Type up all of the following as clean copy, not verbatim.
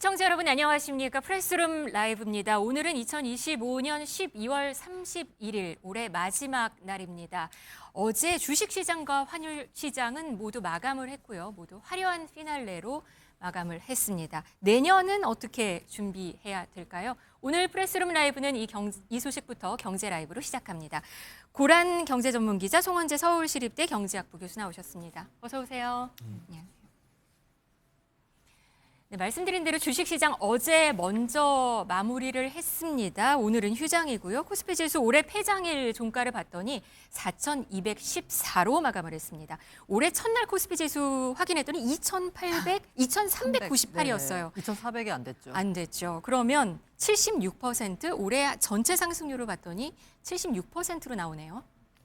시청자 여러분 안녕하십니까? 프레스룸 라이브입니다. 오늘은 2025년 12월 31일 올해 마지막 날입니다. 어제 주식시장과 환율시장은 모두 마감을 했고요. 모두 화려한 피날레로 마감을 했습니다. 내년은 어떻게 준비해야 될까요? 오늘 프레스룸 라이브는 이 소식부터 경제 라이브로 시작합니다. 고란 경제전문기자 송원재 서울시립대 경제학부 교수 나오셨습니다. 어서 오세요. 안녕하세요. 네, 말씀드린 대로 주식시장 어제 먼저 마무리를 했습니다. 오늘은 휴장이고요. 코스피 지수 올해 폐장일 종가를 봤더니 4,214로 마감을 했습니다. 올해 첫날 코스피 지수 확인했더니 2,398이었어요. 2,400이 안 됐죠. 안 됐죠. 그러면 76% 올해 전체 상승률을 봤더니 76%로 나오네요.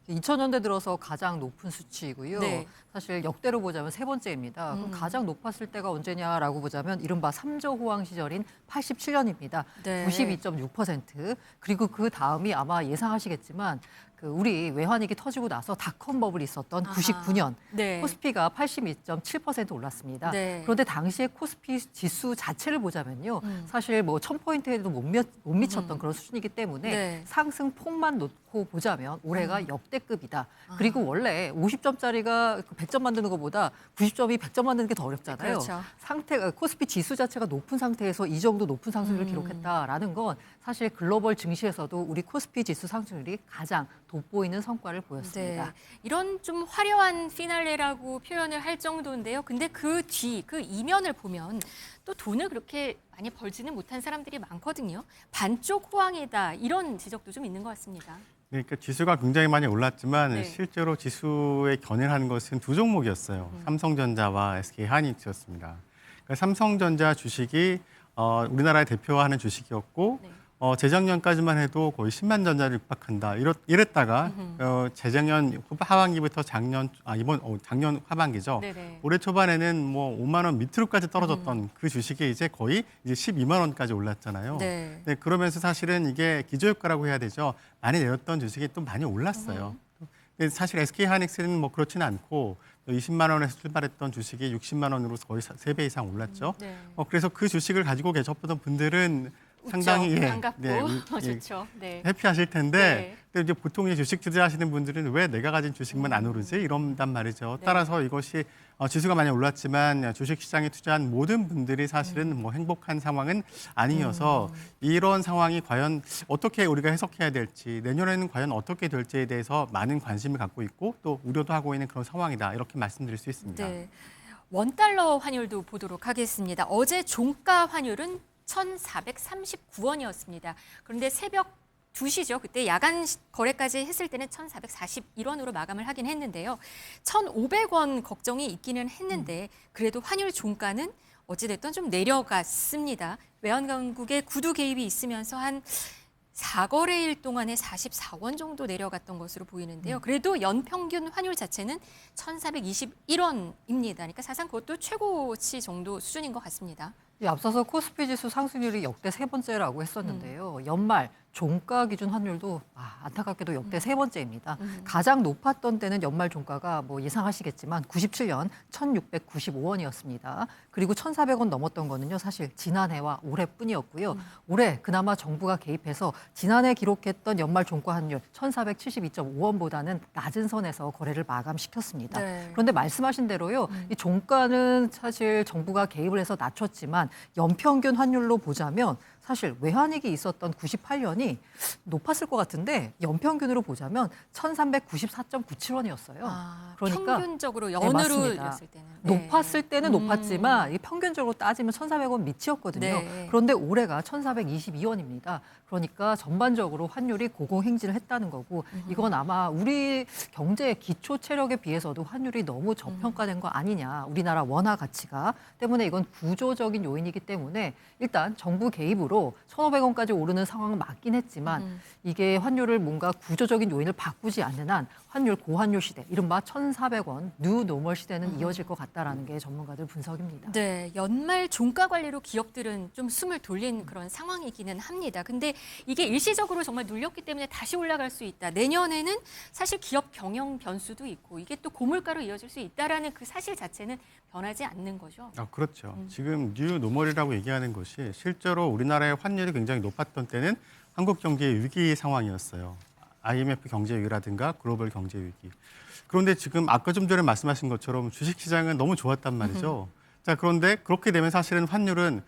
2000년대 들어서 가장 높은 수치이고요. 네. 사실 역대로 보자면 세 번째입니다. 그럼 가장 높았을 때가 언제냐라고 보자면 이른바 3조 호황 시절인 87년입니다. 네. 92.6%. 그리고 그 다음이 아마 예상하시겠지만 우리 외환위기 터지고 나서 닷컴 버블이 있었던 99년 네. 코스피가 82.7% 올랐습니다. 네. 그런데 당시에 코스피 지수 자체를 보자면요. 사실 뭐 1000포인트에도 못 미쳤던 그런 수준이기 때문에 네. 상승 폭만 놓고 보자면 올해가 역대급이다. 그리고 원래 50점짜리가 100점 만드는 것보다 90점이 100점 만드는 게 더 어렵잖아요. 그렇죠. 코스피 지수 자체가 높은 상태에서 이 정도 높은 상승률을 기록했다라는 건 사실 글로벌 증시에서도 우리 코스피 지수 상승률이 가장 돋보이는 성과를 보였습니다. 네, 이런 좀 화려한 피날레라고 표현을 할 정도인데요. 근데 그 뒤, 그 이면을 보면 또 돈을 그렇게 많이 벌지는 못한 사람들이 많거든요. 반쪽 호황이다 이런 지적도 좀 있는 것 같습니다. 그러니까 지수가 굉장히 많이 올랐지만 네. 실제로 지수에 견인하는 것은 두 종목이었어요. 삼성전자와 SK하이닉스였습니다. 그러니까 삼성전자 주식이 우리나라의 대표하는 주식이었고 네. 재작년까지만 해도 거의 10만 전자를 육박한다. 이랬다가 재작년 하반기부터 작년 하반기죠. 네네. 올해 초반에는 뭐 5만 원 밑으로까지 떨어졌던 그 주식이 이제 거의 이제 12만 원까지 올랐잖아요. 네. 네, 그러면서 사실은 이게 기저효과라고 해야 되죠. 많이 내렸던 주식이 또 많이 올랐어요. 근데 사실 SK하이닉스는 뭐 그렇지는 않고 20만 원에서 출발했던 주식이 60만 원으로 거의 3배 이상 올랐죠. 네. 그래서 그 주식을 가지고 계셨던 분들은 상당히 반갑고 좋죠. 네. 해피하실 텐데 네. 근데 이제 보통 주식 투자하시는 분들은 왜 내가 가진 주식만 안 오르지 이런단 말이죠. 네. 따라서 이것이 지수가 많이 올랐지만 주식시장에 투자한 모든 분들이 사실은 뭐 행복한 상황은 아니어서 이런 상황이 과연 어떻게 우리가 해석해야 될지 내년에는 과연 어떻게 될지에 대해서 많은 관심을 갖고 있고 또 우려도 하고 있는 그런 상황이다 이렇게 말씀드릴 수 있습니다. 네. 원달러 환율도 보도록 하겠습니다. 어제 종가 환율은 1,439원이었습니다. 그런데 새벽 2시죠. 그때 야간 거래까지 했을 때는 1,441원으로 마감을 하긴 했는데요. 1,500원 걱정이 있기는 했는데 그래도 환율 종가는 어찌됐든 좀 내려갔습니다. 외환당국의 구두 개입이 있으면서 한 4거래일 동안에 44원 정도 내려갔던 것으로 보이는데요. 그래도 연평균 환율 자체는 1,421원입니다. 그러니까 사상 그것도 최고치 정도 수준인 것 같습니다. 앞서서 코스피 지수 상승률이 역대 세 번째라고 했었는데요. 연말 종가 기준 환율도 안타깝게도 역대 세 번째입니다. 가장 높았던 때는 연말 종가가 뭐 예상하시겠지만 97년 1,695원이었습니다. 그리고 1,400원 넘었던 거는요. 사실 지난해와 올해뿐이었고요. 올해 그나마 정부가 개입해서 지난해 기록했던 연말 종가 환율 1,472.5원보다는 낮은 선에서 거래를 마감시켰습니다. 네. 그런데 말씀하신 대로요. 이 종가는 사실 정부가 개입을 해서 낮췄지만 연평균 환율로 보자면 사실 외환위기 있었던 98년이 높았을 것 같은데 연평균으로 보자면 1,394.97원이었어요. 그러니까 평균적으로 네, 연으로 맞습니다. 였을 때는. 높았을 때는 높았지만 평균적으로 따지면 1,400원 밑이었거든요. 네. 그런데 올해가 1,422원입니다. 그러니까 전반적으로 환율이 고공행진을 했다는 거고 이건 아마 우리 경제의 기초 체력에 비해서도 환율이 너무 저평가된 거 아니냐. 우리나라 원화 가치가 때문에 이건 구조적인 요인이기 때문에 일단 정부 개입으로 1,500원까지 오르는 상황은 맞긴 했지만 이게 환율을 뭔가 구조적인 요인을 바꾸지 않는 한 환율 고환율 시대, 이른바 1,400원 뉴 노멀 시대는 이어질 것 같다라는 게 전문가들 분석입니다. 네, 연말 종가 관리로 기업들은 좀 숨을 돌린 그런 상황이기는 합니다. 근데 이게 일시적으로 정말 눌렸기 때문에 다시 올라갈 수 있다. 내년에는 사실 기업 경영 변수도 있고 이게 또 고물가로 이어질 수 있다라는 그 사실 자체는 변하지 않는 거죠. 그렇죠. 지금 뉴 노멀이라고 얘기하는 것이 실제로 우리나라의 환율이 굉장히 높았던 때는 한국 경제의 위기 상황이었어요. IMF 경제 위기라든가 글로벌 경제 위기. 그런데 지금 아까 좀 전에 말씀하신 것처럼 주식시장은 너무 좋았단 말이죠. 자, 그런데 그렇게 되면 사실은 환율은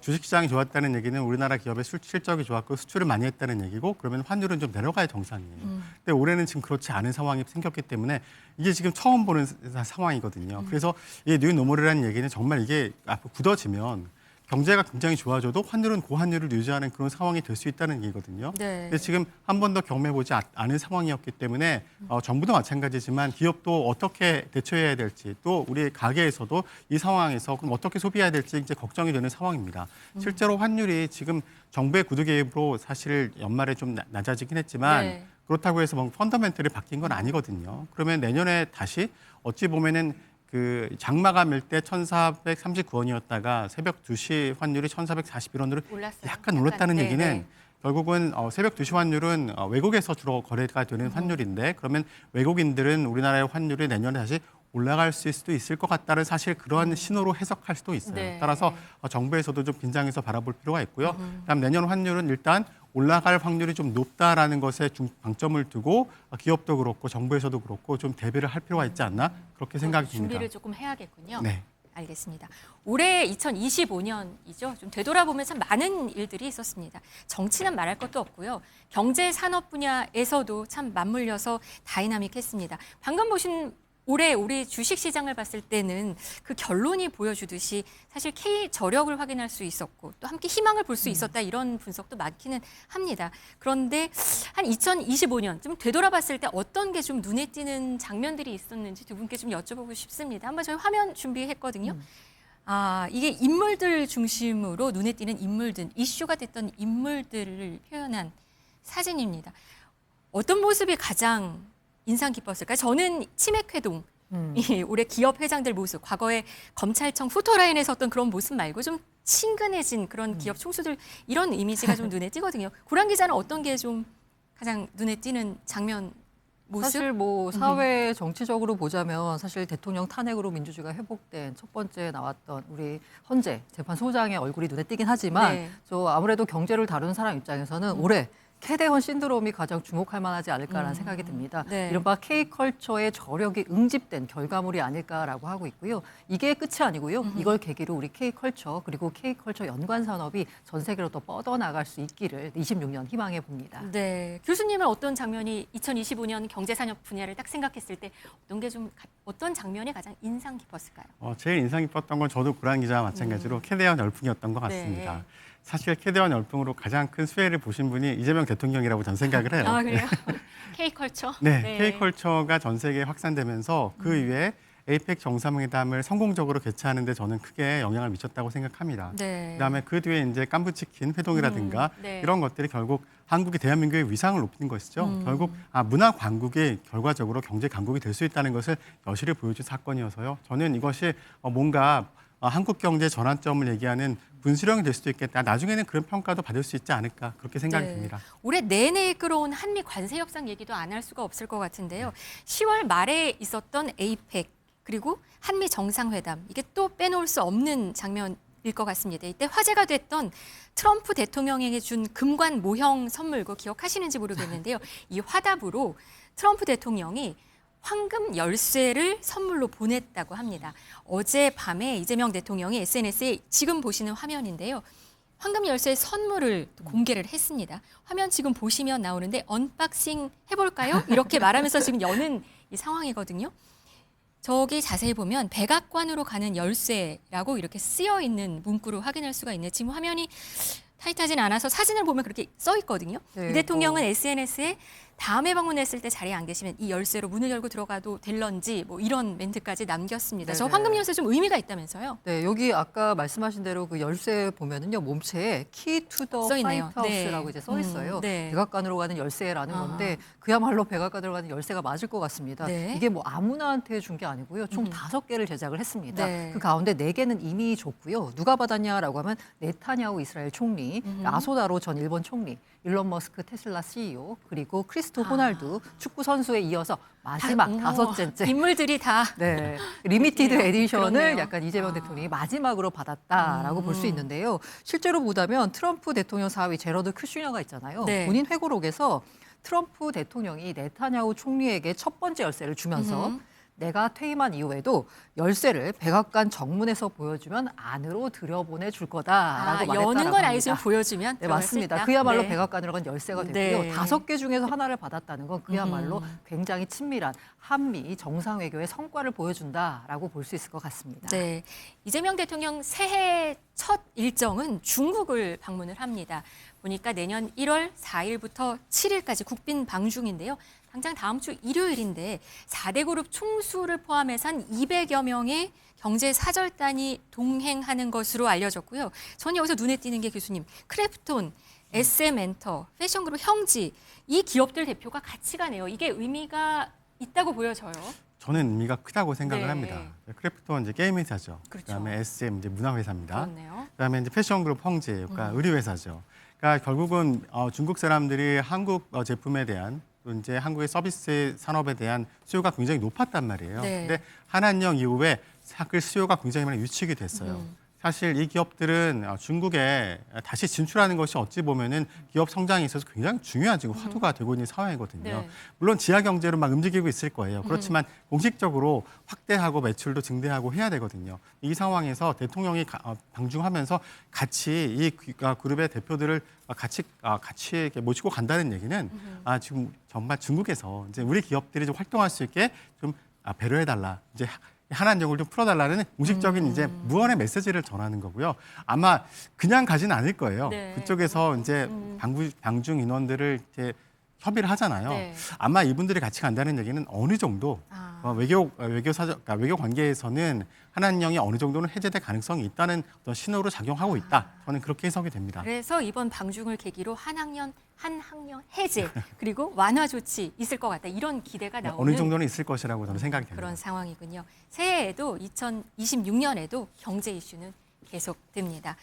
주식시장이 좋았다는 얘기는 우리나라 기업의 실적이 좋았고 수출을 많이 했다는 얘기고 그러면 환율은 좀 내려가야 정상이에요. 근데 올해는 지금 그렇지 않은 상황이 생겼기 때문에 이게 지금 처음 보는 상황이거든요. 그래서 이 뉴 노멀이라는 얘기는 정말 이게 앞으로 굳어지면 경제가 굉장히 좋아져도 환율은 고환율을 유지하는 그런 상황이 될 수 있다는 얘기거든요. 네. 근데 지금 한 번도 경험해보지 않은 상황이었기 때문에 정부도 마찬가지지만 기업도 어떻게 대처해야 될지 또 우리 가게에서도 이 상황에서 그럼 어떻게 소비해야 될지 이제 걱정이 되는 상황입니다. 실제로 환율이 지금 정부의 구두 개입으로 사실 연말에 좀 낮아지긴 했지만 네. 그렇다고 해서 뭐 펀더멘털이 바뀐 건 아니거든요. 그러면 내년에 다시 어찌 보면은 그 장마감일 때 1,439원이었다가 새벽 2시 환율이 1,441원으로 올랐어요. 약간 올랐다는 네, 얘기는 네. 결국은 새벽 2시 환율은 외국에서 주로 거래가 되는 환율인데 그러면 외국인들은 우리나라의 환율이 내년에 다시 올라갈 수도 있을 것 같다는 사실 그런 신호로 해석할 수도 있어요. 네. 따라서 정부에서도 좀 긴장해서 바라볼 필요가 있고요. 그다음 내년 환율은 일단 올라갈 확률이 좀 높다라는 것에 방점을 두고 기업도 그렇고 정부에서도 그렇고 좀 대비를 할 필요가 있지 않나 그렇게 생각이 듭니다. 준비를 조금 해야겠군요. 네. 알겠습니다. 올해 2025년이죠. 좀 되돌아보면 참 많은 일들이 있었습니다. 정치는 말할 것도 없고요. 경제 산업 분야에서도 참 맞물려서 다이나믹했습니다. 방금 보신 올해 우리 주식 시장을 봤을 때는 그 결론이 보여주듯이 사실 K 저력을 확인할 수 있었고 또 함께 희망을 볼 수 있었다 이런 분석도 많기는 합니다. 그런데 한 2025년 좀 되돌아봤을 때 어떤 게 좀 눈에 띄는 장면들이 있었는지 두 분께 좀 여쭤보고 싶습니다. 한번 저희 화면 준비했거든요. 이게 인물들 중심으로 눈에 띄는 인물들, 이슈가 됐던 인물들을 표현한 사진입니다. 어떤 모습이 가장 인상 깊었을까요? 저는 치맥회동, 이 올해 기업 회장들 모습, 과거에 검찰청 후터라인에 섰던 그런 모습 말고 좀 친근해진 그런 기업 총수들 이런 이미지가 좀 눈에 띄거든요. 고란 기자는 어떤 게 좀 가장 눈에 띄는 장면, 모습? 사실 뭐 사회 정치적으로 보자면 사실 대통령 탄핵으로 민주주의가 회복된 첫 번째 나왔던 우리 헌재 재판소장의 얼굴이 눈에 띄긴 하지만 네. 저 아무래도 경제를 다루는 사람 입장에서는 올해 캐대헌 신드롬이 가장 주목할 만하지 않을까라는 생각이 듭니다. 네. 이른바 K컬처의 저력이 응집된 결과물이 아닐까라고 하고 있고요. 이게 끝이 아니고요. 이걸 계기로 우리 K컬처 그리고 K컬처 연관 산업이 전 세계로 더 뻗어나갈 수 있기를 26년 희망해 봅니다. 네, 교수님은 어떤 장면이 2025년 경제산업 분야를 딱 생각했을 때 어떤 장면이 가장 인상 깊었을까요? 제일 인상 깊었던 건 저도 고란 기자와 마찬가지로 캐대헌 열풍이었던 것 같습니다. 네. 사실 캐대헌 열풍으로 가장 큰 수혜를 보신 분이 이재명 대통령이라고 전 생각을 해요. 그래요? K컬처? 네, K컬처가 전 세계에 확산되면서 그 이후에 에이펙 정상회담을 성공적으로 개최하는 데 저는 크게 영향을 미쳤다고 생각합니다. 네. 그다음에 그 뒤에 이제 깐부치킨 회동이라든가 네. 이런 것들이 결국 한국이 대한민국의 위상을 높이는 것이죠. 결국 문화 강국이 결과적으로 경제 강국이 될 수 있다는 것을 여실히 보여준 사건이어서요. 저는 이것이 뭔가 한국 경제 전환점을 얘기하는 분수령이 될 수도 있겠다. 나중에는 그런 평가도 받을 수 있지 않을까 그렇게 생각이 듭니다. 올해 내내 끌어온 한미 관세 협상 얘기도 안 할 수가 없을 것 같은데요. 10월 말에 있었던 에이펙 그리고 한미 정상회담 이게 또 빼놓을 수 없는 장면일 것 같습니다. 이때 화제가 됐던 트럼프 대통령에게 준 금관 모형 선물 그거 기억하시는지 모르겠는데요. 이 화답으로 트럼프 대통령이 황금 열쇠를 선물로 보냈다고 합니다. 어젯밤에 이재명 대통령이 SNS에 지금 보시는 화면인데요. 황금 열쇠 선물을 공개를 했습니다. 화면 지금 보시면 나오는데 언박싱 해볼까요? 이렇게 말하면서 지금 여는 이 상황이거든요. 저기 자세히 보면 백악관으로 가는 열쇠라고 이렇게 쓰여 있는 문구로 확인할 수가 있네요. 지금 화면이 타이트하진 않아서 사진을 보면 그렇게 써 있거든요. 네, 이 대통령은 SNS에 다음에 방문했을 때 자리에 안 계시면 이 열쇠로 문을 열고 들어가도 될런지 뭐 이런 멘트까지 남겼습니다. 저 네네. 황금 열쇠 좀 의미가 있다면서요? 네, 여기 아까 말씀하신 대로 그 열쇠 보면은요, 몸체에 키 투 더 써 있네요. 화이트하우스라고 네. 이제 써 있어요. 네. 백악관으로 가는 열쇠라는 아. 건데 그야말로 백악관으로 가는 열쇠가 맞을 것 같습니다. 네. 이게 뭐 아무나한테 준 게 아니고요. 총 5개를 제작을 했습니다. 네. 그 가운데 4개는 이미 줬고요. 누가 받았냐라고 하면 네타냐후 이스라엘 총리, 아소다로 전 일본 총리, 일론 머스크 테슬라 CEO, 그리고 크리스토 호날두 축구 선수에 이어서 마지막 어머, 5째째 인물들이 다 네, 리미티드 그래요? 에디션을 그렇네요. 약간 이재명 대통령이 마지막으로 받았다라고 볼 수 있는데요. 실제로 보자면 트럼프 대통령 사위 제러드 쿠슈너가 있잖아요. 네. 본인 회고록에서 트럼프 대통령이 네타냐후 총리에게 첫 번째 열쇠를 주면서 내가 퇴임한 이후에도 열쇠를 백악관 정문에서 보여주면 안으로 들여보내 줄 거다라고 말했다라고 여는 건 합니다. 알겠지만 보여주면 네, 들어갈 수 맞습니다. 있다. 그야말로 네. 백악관으로 간 열쇠가 되고요. 네. 5개 중에서 하나를 받았다는 건 그야말로 굉장히 친밀한 한미 정상 외교의 성과를 보여준다라고 볼 수 있을 것 같습니다. 네, 이재명 대통령 새해 첫 일정은 중국을 방문을 합니다. 보니까 내년 1월 4일부터 7일까지 국빈 방중인데요. 당장 다음 주 일요일인데 4대 그룹 총수를 포함해서 한 200여 명의 경제 사절단이 동행하는 것으로 알려졌고요. 전 여기서 눈에 띄는 게 교수님, 크래프톤, SM엔터, 패션그룹 형지 이 기업들 대표가 같이 가네요. 이게 의미가 있다고 보여져요. 저는 의미가 크다고 생각을 네. 합니다. 크래프톤 이제 게임 회사죠. 그렇죠. 그다음에 SM 이제 문화 회사입니다. 그렇네요. 그다음에 이제 패션그룹 형제, 그러니까 의류 회사죠. 그러니까 결국은 중국 사람들이 한국 제품에 대한 또 이제 한국의 서비스 산업에 대한 수요가 굉장히 높았단 말이에요. 네. 근데 한한령 이후에 그 수요가 굉장히 많이 유축이 됐어요. 사실 이 기업들은 중국에 다시 진출하는 것이 어찌 보면은 기업 성장에 있어서 굉장히 중요한 지금 화두가 되고 있는 상황이거든요. 네. 물론 지하 경제로 막 움직이고 있을 거예요. 그렇지만 공식적으로 확대하고 매출도 증대하고 해야 되거든요. 이 상황에서 대통령이 방중하면서 같이 이 그룹의 대표들을 같이 이렇게 모시고 간다는 얘기는 지금 정말 중국에서 이제 우리 기업들이 좀 활동할 수 있게 좀 배려해달라. 이제 한한령을 좀 풀어달라는 공식적인 이제 무언의 메시지를 전하는 거고요. 아마 그냥 가지는 않을 거예요. 네. 그쪽에서 이제 방중 인원들을 이렇게 협의를 하잖아요. 네. 아마 이분들이 같이 간다는 얘기는 어느 정도 외교 관계에서는 한한령이 어느 정도는 해제될 가능성이 있다는 어떤 신호로 작용하고 있다. 저는 그렇게 해석이 됩니다. 그래서 이번 방중을 계기로 한학년 해제 그리고 완화 조치 있을 것 같다. 이런 기대가 나오는 어느 정도는 있을 것이라고 저는 생각이 됩니다. 그런 상황이군요. 새해에도 2026년에도 경제 이슈는 계속됩니다.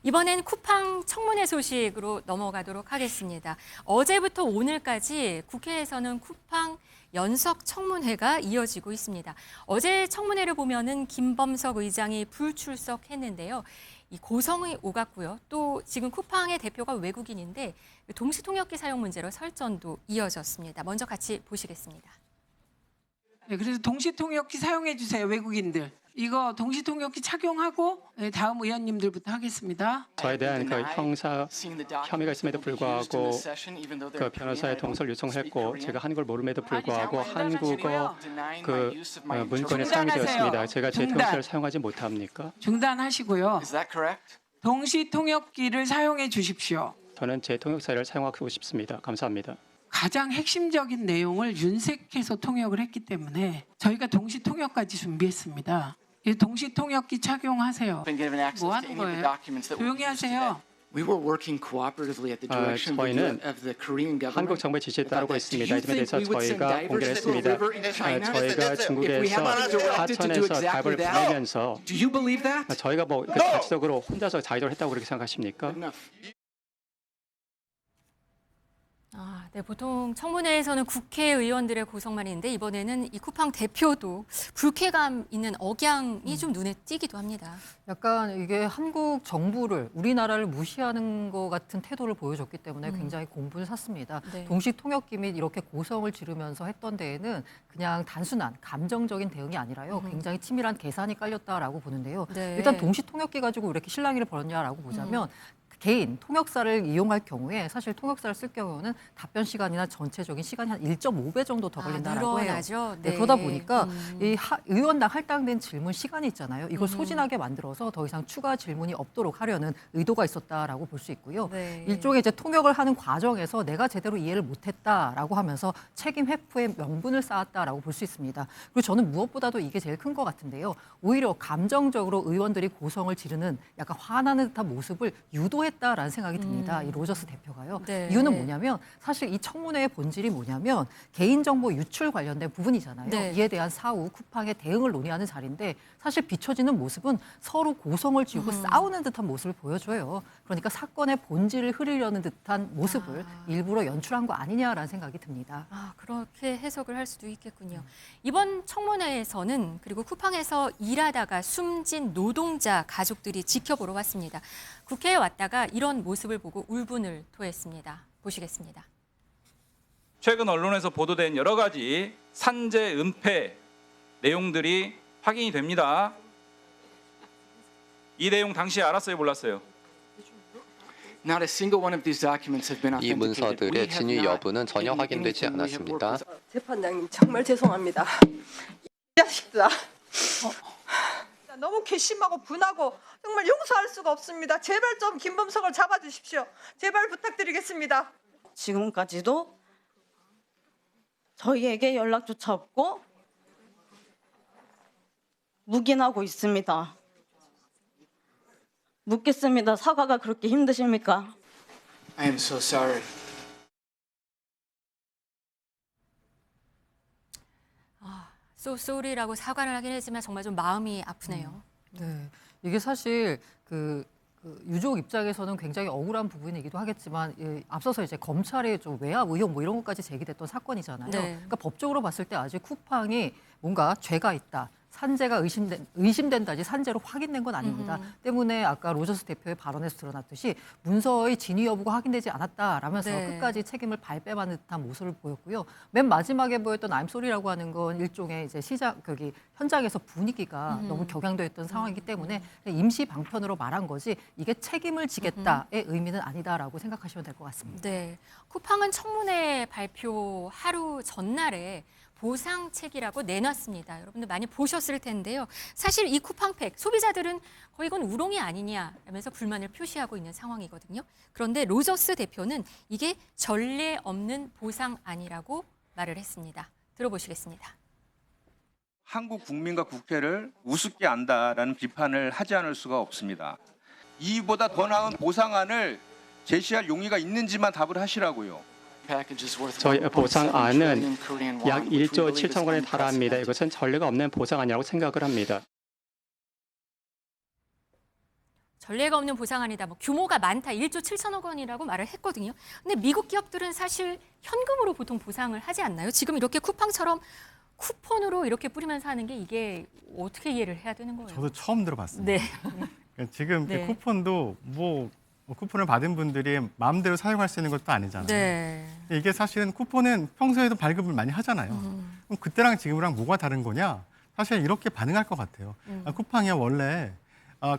이번엔 쿠팡 청문회 소식으로 넘어가도록 하겠습니다. 어제부터 오늘까지 국회에서는 쿠팡 연석 청문회가 이어지고 있습니다. 어제 청문회를 보면은 김범석 의장이 불출석했는데요. 이 고성이 오갔고요. 또 지금 쿠팡의 대표가 외국인인데 동시통역기 사용 문제로 설전도 이어졌습니다. 먼저 같이 보시겠습니다. 네, 그래서 동시통역기 사용해 주세요, 외국인들. 이거 동시통역기 착용하고 다음 의원님들부터 하겠습니다. 저에 대한 그 형사 혐의가 있음에도 불구하고 그 변호사의 동서를 요청했고 제가 한국을 모름에도 불구하고 한국어 그 문건에 사용이 되었습니다. 제가 제 중단. 통역사를 사용하지 못합니까? 중단하시고요. Is that correct? 동시통역기를 사용해 주십시오. 저는 제 통역사를 사용하고 싶습니다. 감사합니다. 가장 핵심적인 내용을 윤색해서 통역을 했기 때문에 저희가 동시통역까지 준비했습니다. 이 동시통역기 착용하세요. Been given access 뭐 to 하는 any of the 거예요? documents that were 조용히 used today. 하세요. We were working cooperatively at the direction 저희는 of the Korean government. 한국 정부의 지시에 따르고 about that. 있습니다. Do you 이 점에 대해서 think we would send 저희가 divers 공개를 to the 했습니다. river in China? 저희가 If we 중국에서 have not directed to do 하천에서 exactly 답을 that? 보내면서 Do you believe that? 저희가 뭐 자체적으로 혼자서 자의적으로 했다고 그렇게 생각하십니까? Enough. 네, 보통 청문회에서는 국회의원들의 고성만 있는데 이번에는 이 쿠팡 대표도 불쾌감 있는 억양이 좀 눈에 띄기도 합니다. 약간 이게 한국 정부를 우리나라를 무시하는 것 같은 태도를 보여줬기 때문에 굉장히 공분을 샀습니다. 네. 동시 통역기 및 이렇게 고성을 지르면서 했던 데에는 그냥 단순한 감정적인 대응이 아니라요. 굉장히 치밀한 계산이 깔렸다라고 보는데요. 네. 일단 동시 통역기 가지고 왜 이렇게 실랑이를 벌였냐라고 보자면 개인 통역사를 이용할 경우에 사실 통역사를 쓸 경우는 답변 시간이나 전체적인 시간이 한 1.5배 정도 더 걸린다라고 해요. 늘어나죠. 네, 네. 그러다 보니까 이 의원당 할당된 질문 시간이 있잖아요. 이걸 소진하게 만들어서 더 이상 추가 질문이 없도록 하려는 의도가 있었다라고 볼 수 있고요. 네. 일종의 이제 통역을 하는 과정에서 내가 제대로 이해를 못했다라고 하면서 책임 회피의 명분을 쌓았다라고 볼 수 있습니다. 그리고 저는 무엇보다도 이게 제일 큰 것 같은데요. 오히려 감정적으로 의원들이 고성을 지르는 약간 화나는 듯한 모습을 유도했다라는 생각이 듭니다. 이 로저스 대표가요. 네. 이유는 뭐냐면 사실 이 청문회의 본질이 뭐냐면 개인정보 유출 관련된 부분이잖아요. 네. 이에 대한 사후 쿠팡의 대응을 논의하는 자리인데 사실 비춰지는 모습은 서로 고성을 지우고 싸우는 듯한 모습을 보여줘요. 그러니까 사건의 본질을 흐리려는 듯한 모습을 일부러 연출한 거 아니냐라는 생각이 듭니다. 아, 그렇게 해석을 할 수도 있겠군요. 이번 청문회에서는 그리고 쿠팡에서 일하다가 숨진 노동자 가족들이 지켜보러 왔습니다. 국회에 왔다가 이런 모습을 보고 울분을 토했습니다. 보시겠습니다. 최근 언론에서 보도된 여러 가지 산재 은폐 내용들이 확인이 됩니다. 이 내용 당시에 알았어요, 몰랐어요? Not a single one of these documents have been 이 authenticated. We 문서들의 have 진위 not 여부는 전혀 hidden 확인되지 anything. We have worked 않았습니다. with 재판장님 정말 죄송합니다. 이 자식들아. 너무 괘씸하고 분하고 정말 용서할 수가 없습니다. 제발 좀 김범석을 잡아주십시오. 제발 부탁드리겠습니다. 지금까지도 저희에게 연락조차 없고 묵인하고 있습니다. 묻겠습니다. 사과가 그렇게 힘드십니까? I am so sorry. So sorry라고 사과를 하긴 했지만 정말 좀 마음이 아프네요. 네, 이게 사실 유족 입장에서는 굉장히 억울한 부분이기도 하겠지만 앞서서 이제 검찰의 좀 외압 의혹 뭐 이런 것까지 제기됐던 사건이잖아요. 네. 그러니까 법적으로 봤을 때 아직 쿠팡이 뭔가 죄가 있다. 산재가 의심된다지 산재로 확인된 건 아닙니다. 때문에 아까 로저스 대표의 발언에서 드러났듯이 문서의 진위 여부가 확인되지 않았다라면서 네. 끝까지 책임을 발뺌하는 듯한 모습을 보였고요. 맨 마지막에 보였던 I'm sorry라고 하는 건 일종의 이제 현장에서 분위기가 너무 격양되어 있던 상황이기 때문에 임시 방편으로 말한 거지 이게 책임을 지겠다의 의미는 아니다라고 생각하시면 될 것 같습니다. 네, 쿠팡은 청문회 발표 하루 전날에 보상책이라고 내놨습니다. 여러분들 많이 보셨을 텐데요. 사실 이 쿠팡팩 소비자들은 거의 이건 우롱이 아니냐 하면서 불만을 표시하고 있는 상황이거든요. 그런데 로저스 대표는 이게 전례 없는 보상안이라고 말을 했습니다. 들어보시겠습니다. 한국 국민과 국회를 우습게 안다라는 비판을 하지 않을 수가 없습니다. 이보다 더 나은 보상안을 제시할 용의가 있는지만 답을 하시라고요. 저희 보상안은 약 1조 7천억 원에 달합니다. 이것은 전례가 없는 보상안이라고 생각을 합니다. 전례가 없는 보상안이다. 뭐 규모가 많다. 1조 7천억 원이라고 말을 했거든요. 근데 미국 기업들은 사실 현금으로 보통 보상을 하지 않나요? 지금 이렇게 쿠팡처럼 쿠폰으로 이렇게 뿌리면서 하는 게 이게 어떻게 이해를 해야 되는 거예요? 저도 처음 들어봤습니다. 네. 그러니까 지금 네. 쿠폰도 뭐 쿠폰을 받은 분들이 마음대로 사용할 수 있는 것도 아니잖아요. 네. 이게 사실은 쿠폰은 평소에도 발급을 많이 하잖아요. 그럼 그때랑 지금이랑 뭐가 다른 거냐? 사실 이렇게 반응할 것 같아요. 쿠팡이 원래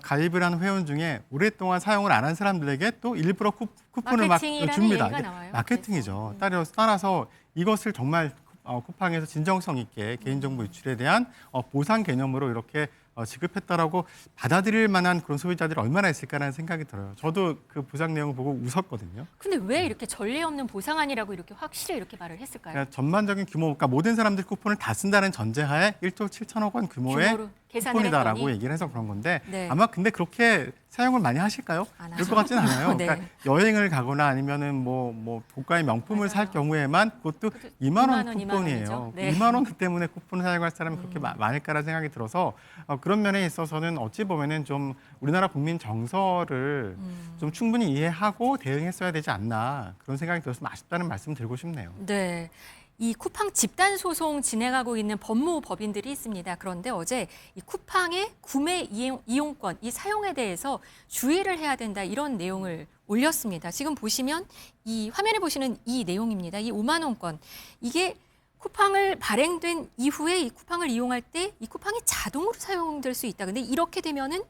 가입을 한 회원 중에 오랫동안 사용을 안 한 사람들에게 또 일부러 쿠폰을 막 마케팅이라는 줍니다. 얘기가 이게 나와요. 마케팅이죠. 따라서 이것을 정말 쿠팡에서 진정성 있게 개인정보 유출에 대한 보상 개념으로 이렇게 지급했다라고 받아들일 만한 그런 소비자들이 얼마나 있을까라는 생각이 들어요. 저도 그 보상 내용을 보고 웃었거든요. 근데 왜 이렇게 전례 없는 보상안이라고 이렇게 확실히 이렇게 말을 했을까요? 그러니까 전반적인 규모, 그러니까 모든 사람들이 쿠폰을 다 쓴다는 전제하에 1조 7천억 원 규모의 규모로 계산을 쿠폰이다라고 했더니. 얘기를 해서 그런 건데 네. 아마 근데 그렇게 사용을 많이 하실까요? 안 그럴 하죠. 것 같지는 않아요. 네. 그러니까 여행을 가거나 아니면은 뭐 고가의 명품을 살 경우에만 그것도 2만 원 2만 원, 2만 쿠폰이에요. 원이죠. 네. 2만 원 때문에 쿠폰을 사용할 사람이 그렇게 많을까라는 생각이 들어서 그런 면에 있어서는 어찌 보면은 좀 우리나라 국민 정서를 좀 충분히 이해하고 대응했어야 되지 않나 그런 생각이 들어서 좀 아쉽다는 말씀 드리고 싶네요. 네. 이 쿠팡 집단 소송 진행하고 있는 법무법인들이 있습니다. 그런데 어제 이 쿠팡의 구매 이용권, 이 사용에 대해서 주의를 해야 된다 이런 내용을 올렸습니다. 지금 보시면 이 화면에 보시는 이 내용입니다. 이 5만 원권 이게 쿠팡을 발행된 이후에 이 쿠팡을 이용할 때 이 쿠팡이 자동으로 사용될 수 있다. 근데 이렇게 되면은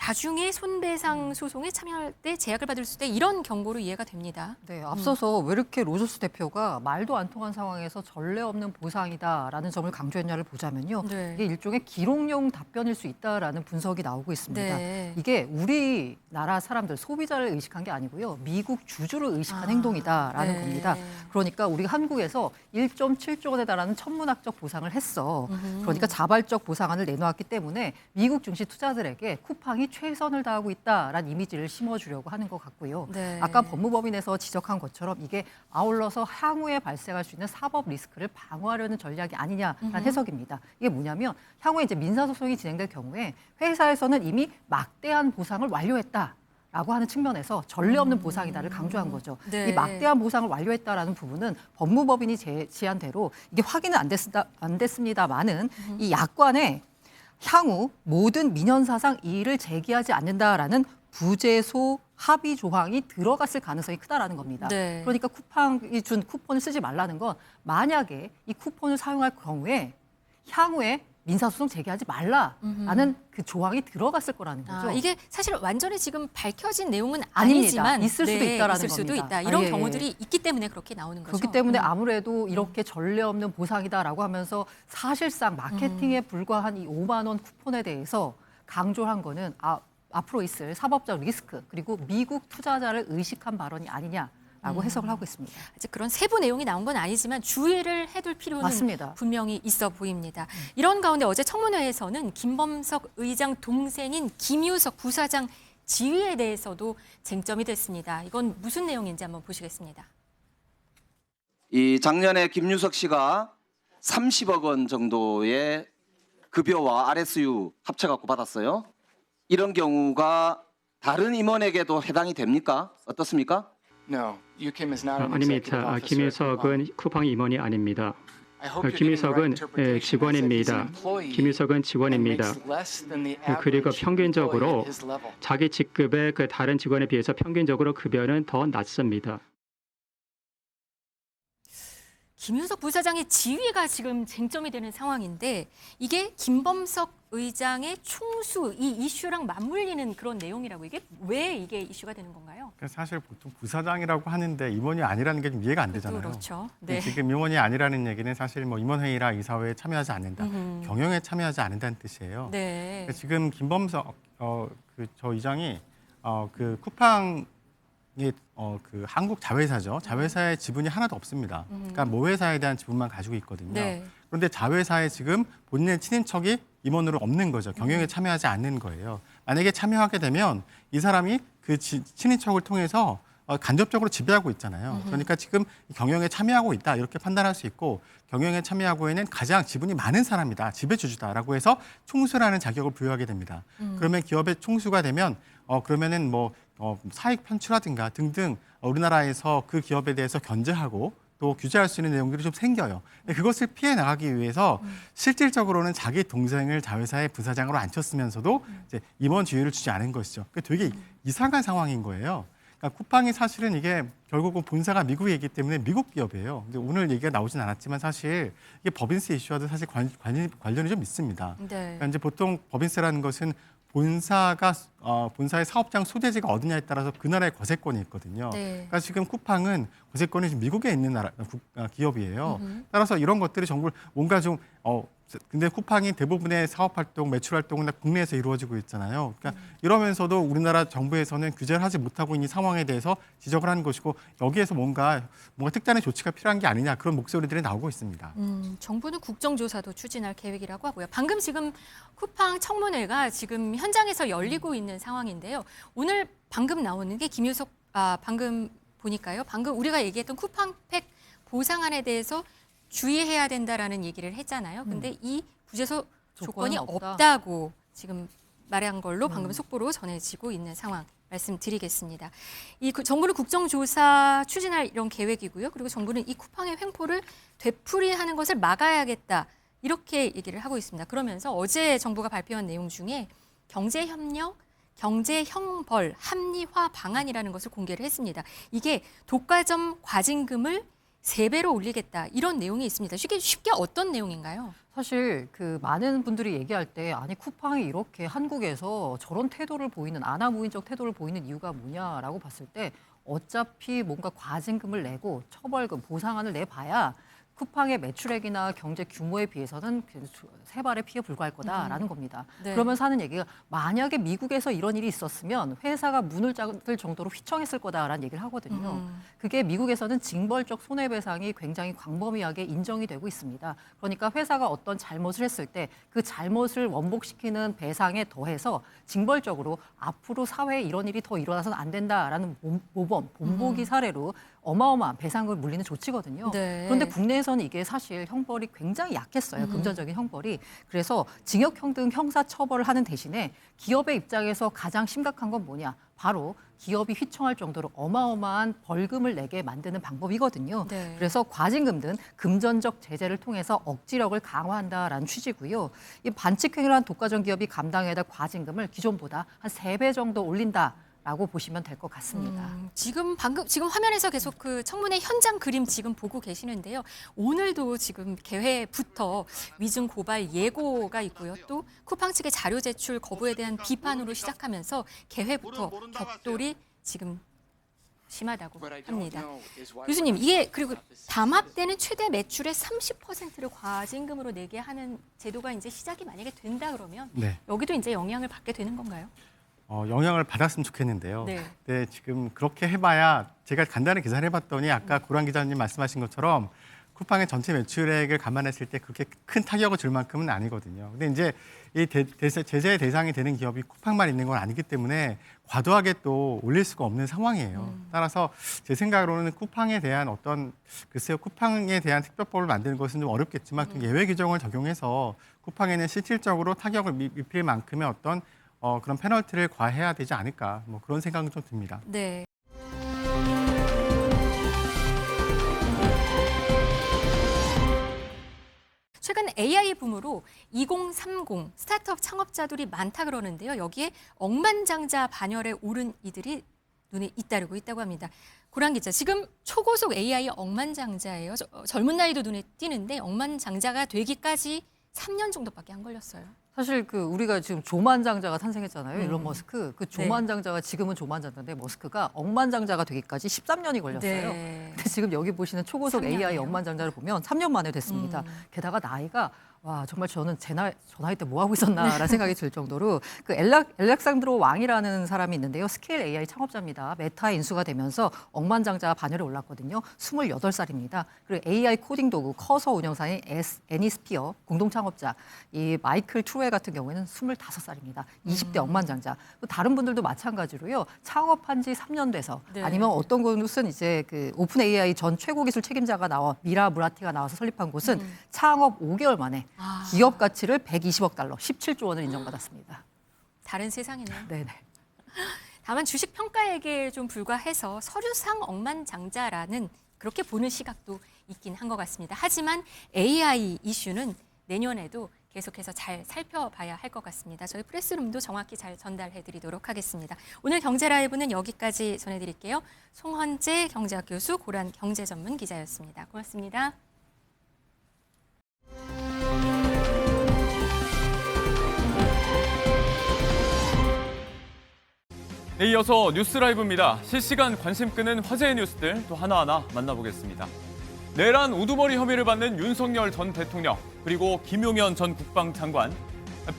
나중에 손배상 소송에 참여할 때 제약을 받을 수 있다 이런 경고로 이해가 됩니다. 네, 앞서서 왜 이렇게 로저스 대표가 말도 안 통한 상황에서 전례 없는 보상이다라는 점을 강조했냐를 보자면요. 네. 이게 일종의 기록용 답변일 수 있다라는 분석이 나오고 있습니다. 네. 이게 우리나라 사람들, 소비자를 의식한 게 아니고요. 미국 주주를 의식한 행동이다라는 네. 겁니다. 그러니까 우리가 한국에서 1.7조 원에 달하는 천문학적 보상을 했어. 그러니까 자발적 보상안을 내놓았기 때문에 미국 증시 투자들에게 쿠팡이 최선을 다하고 있다라는 이미지를 심어주려고 하는 것 같고요. 네. 아까 법무법인에서 지적한 것처럼 이게 아울러서 향후에 발생할 수 있는 사법 리스크를 방어하려는 전략이 아니냐라는 해석입니다. 이게 뭐냐면 향후에 이제 민사소송이 진행될 경우에 회사에서는 이미 막대한 보상을 완료했다. 라고 하는 측면에서 전례 없는 보상이다를 강조한 거죠. 네. 이 막대한 보상을 완료했다라는 부분은 법무법인이 제시한 대로 이게 확인은 안 됐습니다만은 이 약관에 향후 모든 민현사상 이의를 제기하지 않는다라는 부재소 합의 조항이 들어갔을 가능성이 크다라는 겁니다. 네. 그러니까 쿠팡이 준 쿠폰을 쓰지 말라는 건 만약에 이 쿠폰을 사용할 경우에 향후에 민사소송 제기하지 말라라는 그 조항이 들어갔을 거라는 거죠. 이게 사실 완전히 지금 밝혀진 내용은 아닙니다. 아니지만 있을 수도 있다라는 있을 수도 겁니다. 있다. 이런 예, 예. 경우들이 있기 때문에 그렇게 나오는 거죠. 그렇기 때문에 아무래도 이렇게 전례 없는 보상이다라고 하면서 사실상 마케팅에 불과한 이 5만 원 쿠폰에 대해서 강조한 거는 앞으로 있을 사법적 리스크 그리고 미국 투자자를 의식한 발언이 아니냐라고 해석을 하고 있습니다. 아직 그런 세부 내용이 나온 건 아니지만 주의를 해둘 필요는 맞습니다. 분명히 있어 보입니다. 이런 가운데 어제 청문회에서는 김범석 의장 동생인 김유석 부사장 지위에 대해서도 쟁점이 됐습니다. 이건 무슨 내용인지 한번 보시겠습니다. 이 작년에 김유석 씨가 30억 원 정도의 급여와 RSU 합쳐갖고 받았어요. 이런 경우가 다른 임원에게도 해당이 됩니까? 어떻습니까? No, Kim is not an 아닙니다. executive officer of Coupang. 김유석은 쿠팡 임원이 아닙니다. I hope you're getting the right 김유석은 interpretation. 직원입니다. It's an employee 김유석은 and 직원입니다. makes less than the 그리고 average 평균적으로 employee at his level. 자기 직급의 그 다른 직원에 비해서 평균적으로 급여는 더 낮습니다. 김유석 부사장의 지위가 지금 쟁점이 되는 상황인데 이게 김범석 의장의 총수 이 이슈랑 맞물리는 그런 내용이라고 이게 왜 이게 이슈가 되는 건가요? 그러니까 사실 보통 부사장이라고 하는데 임원이 아니라는 게 좀 이해가 안 되잖아요. 그렇죠. 네. 지금 임원이 아니라는 얘기는 사실 뭐 임원회의나 이사회에 참여하지 않는다, 경영에 참여하지 않는다는 뜻이에요. 네. 그러니까 지금 김범석 저 의장이 그 쿠팡이 그 한국 자회사죠. 자회사의 지분이 하나도 없습니다. 그러니까 모회사에 대한 지분만 가지고 있거든요. 네. 그런데 자회사에 지금 본인의 친인척이 임원으로 없는 거죠. 경영에 참여하지 않는 거예요. 만약에 참여하게 되면 이 사람이 그 친인척을 통해서 간접적으로 지배하고 있잖아요. 그러니까 지금 경영에 참여하고 있다 이렇게 판단할 수 있고 경영에 참여하고 있는 가장 지분이 많은 사람이다, 지배주주다라고 해서 총수라는 자격을 부여하게 됩니다. 그러면 기업의 총수가 되면 그러면은 뭐 사익 편취라든가 등등 우리나라에서 그 기업에 대해서 견제하고 또 규제할 수 있는 내용들이 좀 생겨요. 근데 그것을 피해 나가기 위해서 실질적으로는 자기 동생을 자회사의 부사장으로 앉혔으면서도 이제 임원 지위를 주지 않은 것이죠. 그게 되게 이상한 상황인 거예요. 그러니까 쿠팡이 사실은 이게 결국은 본사가 미국에 있기 때문에 미국 기업이에요. 근데 오늘 얘기가 나오진 않았지만 사실 이게 법인세 이슈와도 사실 관련이 좀 있습니다. 네. 그러니까 이제 보통 법인세라는 것은 본사의 사업장 소재지가 어디냐에 따라서 그 나라의 거세권이 있거든요. 네. 그러니까 지금 쿠팡은 거세권이 지금 미국에 있는 기업이에요. 따라서 이런 것들이 정말 뭔가 좀 근데 쿠팡이 대부분의 사업 활동, 매출 활동은 다 국내에서 이루어지고 있잖아요. 그러니까 이러면서도 우리나라 정부에서는 규제를 하지 못하고 있는 상황에 대해서 지적을 하는 것이고 여기에서 뭔가 특단의 조치가 필요한 게 아니냐 그런 목소리들이 나오고 있습니다. 정부는 국정조사도 추진할 계획이라고 하고요. 방금 지금 쿠팡 청문회가 지금 현장에서 열리고 있는 상황인데요. 오늘 방금 나오는 게 김유석 방금 보니까요. 방금 우리가 얘기했던 쿠팡팩 보상안에 대해서 주의해야 된다라는 얘기를 했잖아요. 근데 이 부재소 조건이 없다고 지금 말한 걸로 방금 속보로 전해지고 있는 상황 말씀드리겠습니다. 정부는 국정조사 추진할 이런 계획이고요. 그리고 정부는 이 쿠팡의 횡포를 되풀이하는 것을 막아야겠다. 이렇게 얘기를 하고 있습니다. 그러면서 어제 정부가 발표한 내용 중에 경제협력, 경제형벌 합리화 방안이라는 것을 공개를 했습니다. 이게 독과점 과징금을 3배로 올리겠다 이런 내용이 있습니다. 쉽게 어떤 내용인가요? 사실 그 많은 분들이 얘기할 때 아니 쿠팡이 이렇게 한국에서 저런 태도를 보이는 아나무인적 태도를 보이는 이유가 뭐냐라고 봤을 때 어차피 뭔가 과징금을 내고 처벌금, 보상안을 내봐야 쿠팡의 매출액이나 경제 규모에 비해서는 3발의 피해 불과할 거다라는 겁니다. 네. 그러면서 하는 얘기가 만약에 미국에서 이런 일이 있었으면 회사가 문을 닫을 정도로 휘청했을 거다라는 얘기를 하거든요. 그게 미국에서는 징벌적 손해배상이 굉장히 광범위하게 인정이 되고 있습니다. 그러니까 회사가 어떤 잘못을 했을 때 그 잘못을 원복시키는 배상에 더해서 징벌적으로 앞으로 사회에 이런 일이 더 일어나서는 안 된다라는 모범, 본보기 사례로 어마어마한 배상을 물리는 조치거든요. 네. 그런데 국내에서는 이게 사실 형벌이 굉장히 약했어요. 금전적인 형벌이. 그래서 징역형 등 형사 처벌을 하는 대신에 기업의 입장에서 가장 심각한 건 뭐냐? 바로 기업이 휘청할 정도로 어마어마한 벌금을 내게 만드는 방법이거든요. 네. 그래서 과징금 등 금전적 제재를 통해서 억지력을 강화한다라는 취지고요. 이 반칙행위를 한 독과점 기업이 감당해야 될 과징금을 기존보다 한 3배 정도 올린다라고 보시면 될 것 같습니다. 지금 화면에서 계속 그 청문회 현장 그림 지금 보고 계시는데요. 오늘도 지금 개회부터 위증 고발 예고가 있고요. 또 쿠팡 측의 자료 제출 거부에 대한 비판으로 시작하면서 개회부터 격돌이 지금 심하다고 합니다. 교수님, 이게 그리고 담합되는 최대 매출의 30%를 과징금으로 내게 하는 제도가 이제 시작이 만약에 된다 그러면 네. 여기도 이제 영향을 받게 되는 건가요? 영향을 받았으면 좋겠는데요. 네. 네, 지금 그렇게 해봐야 제가 간단히 계산을 해봤더니 아까 고란 기자님 말씀하신 것처럼 쿠팡의 전체 매출액을 감안했을 때 그렇게 큰 타격을 줄 만큼은 아니거든요. 근데 이제 이 제재의 대상이 되는 기업이 쿠팡만 있는 건 아니기 때문에 과도하게 또 올릴 수가 없는 상황이에요. 따라서 제 생각으로는 쿠팡에 대한 글쎄요, 쿠팡에 대한 특별법을 만드는 것은 좀 어렵겠지만 좀 예외 규정을 적용해서 쿠팡에는 실질적으로 타격을 입힐 만큼의 어떤 그런 페널티를 과해야 되지 않을까, 뭐 그런 생각은 좀 듭니다. 네. 최근 AI 붐으로 2030 스타트업 창업자들이 많다 그러는데요. 여기에 억만장자 반열에 오른 이들이 눈에 잇따르고 있다고 합니다. 고란 기자, 지금 초고속 AI 억만장자예요. 젊은 나이도 눈에 띄는데 억만장자가 되기까지 3년 정도밖에 안 걸렸어요. 사실 우리가 지금 조만장자가 탄생했잖아요. 일론 머스크. 그 조만장자가 지금은 조만장자인데 머스크가 억만장자가 되기까지 13년이 걸렸어요. 네. 근데 지금 여기 보시는 초고속 3년이요? AI 억만장자를 보면 3년 만에 됐습니다. 게다가 나이가 와 정말 저는 저 나이 때 뭐 하고 있었나라는 생각이 들 정도로 그 엘렉산드로 왕이라는 사람이 있는데요. 스케일 AI 창업자입니다. 메타에 인수가 되면서 억만장자 반열에 올랐거든요. 28살입니다. 그리고 AI 코딩 도구 커서 운영사인 애니스피어 공동 창업자 이 마이클 트루에 같은 경우에는 25살입니다. 20대 억만장자. 또 다른 분들도 마찬가지로요. 창업한 지 3년 돼서 네. 아니면 어떤 곳은 이제 그 오픈 AI 전 최고 기술 책임자가 나와 미라 무라티가 나와서 설립한 곳은 창업 5개월 만에 기업 가치를 120억 달러, 17조 원을 인정받았습니다. 다른 세상이네요. 네네. 다만 주식 평가에게 좀 불과해서 서류상 억만장자라는 그렇게 보는 시각도 있긴 한 것 같습니다. 하지만 AI 이슈는 내년에도 계속해서 잘 살펴봐야 할 것 같습니다. 저희 프레스룸도 정확히 잘 전달해드리도록 하겠습니다. 오늘 경제라이브는 여기까지 전해드릴게요. 송헌재 경제학 교수, 고란 경제전문 기자였습니다. 고맙습니다. 네, 이어서 뉴스라이브입니다. 실시간 관심 끄는 화제의 뉴스들 또 하나하나 만나보겠습니다. 내란 우두머리 혐의를 받는 윤석열 전 대통령 그리고 김용현 전 국방장관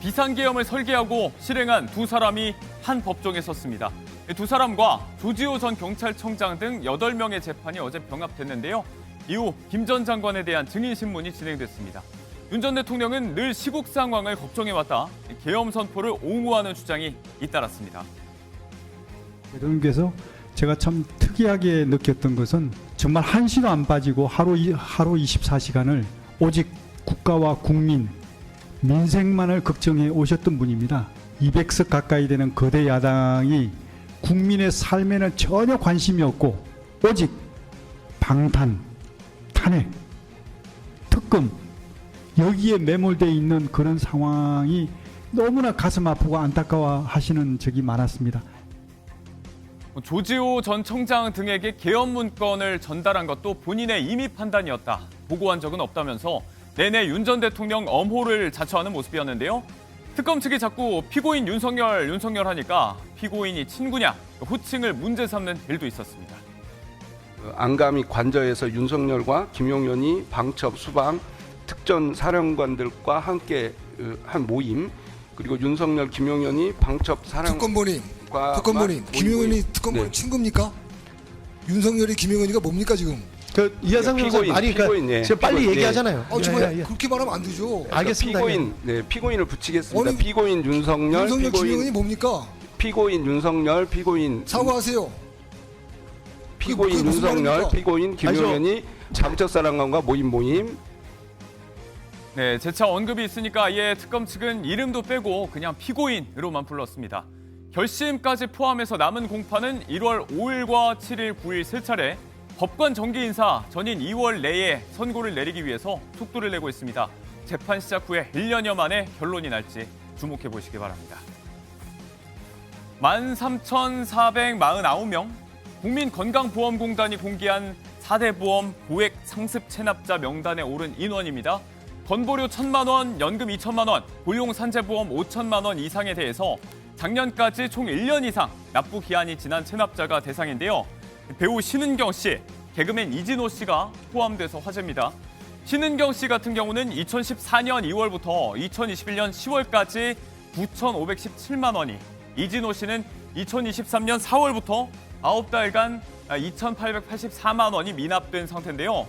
비상계엄을 설계하고 실행한 두 사람이 한 법정에 섰습니다. 두 사람과 조지호 전 경찰청장 등 8명의 재판이 어제 병합됐는데요. 이후 김 전 장관에 대한 증인 신문이 진행됐습니다. 윤 전 대통령은 늘 시국 상황을 걱정해왔다 계엄 선포를 옹호하는 주장이 잇따랐습니다. 대통령께서 제가 참 특이하게 느꼈던 것은 정말 한시도 안 빠지고 하루 24시간을 오직 국가와 국민, 민생만을 걱정해 오셨던 분입니다. 200석 가까이 되는 거대 야당이 국민의 삶에는 전혀 관심이 없고 오직 방탄, 탄핵, 특검 여기에 매몰되어 있는 그런 상황이 너무나 가슴 아프고 안타까워 하시는 적이 많았습니다. 조지호 전 청장 등에게 계엄 문건을 전달한 것도 본인의 임의 판단이었다. 보고한 적은 없다면서 내내 윤 전 대통령 엄호를 자처하는 모습이었는데요. 특검 측이 자꾸 피고인 윤석열 하니까 피고인이 친구냐 호칭을 문제 삼는 일도 있었습니다. 안감이 관저에서 윤석열과 김용현이 방첩, 수방, 특전 사령관들과 함께 한 모임, 그리고 윤석열, 김용현이 방첩 특검본인 김용현이 특검본인 네. 친구입니까? 윤석열이 김용현이가 뭡니까 지금? 이하상 변호사님, 아니 그러니까 제가 빨리 얘기하잖아요. 정말 그렇게 말하면 안 되죠. 알겠습니다. 피고인을 붙이겠습니다. 아니, 피고인 윤석열, 김용현이 뭡니까? 피고인 윤석열, 피고인 사과하세요. 피고인 그게 무슨 윤석열, 말입니까? 피고인 김용현이 방첩 사령관과 모임. 네, 재차 언급이 있으니까 아예 특검 측은 이름도 빼고 그냥 피고인으로만 불렀습니다. 결심까지 포함해서 남은 공판은 1월 5일과 7일, 9일 세 차례 법관 정기 인사 전인 2월 내에 선고를 내리기 위해서 속도를 내고 있습니다. 재판 시작 후에 1년여 만에 결론이 날지 주목해 보시기 바랍니다. 13,449명 국민건강보험공단이 공개한 4대 보험 고액 상습 체납자 명단에 오른 인원입니다. 건보료 1,000만 원, 연금 2천만 원, 고용산재보험 5천만 원 이상에 대해서 작년까지 총 1년 이상 납부 기한이 지난 체납자가 대상인데요. 배우 신은경 씨, 개그맨 이진호 씨가 포함돼서 화제입니다. 신은경 씨 같은 경우는 2014년 2월부터 2021년 10월까지 9,517만 원이, 이진호 씨는 2023년 4월부터 9달간 2,884만 원이 미납된 상태인데요.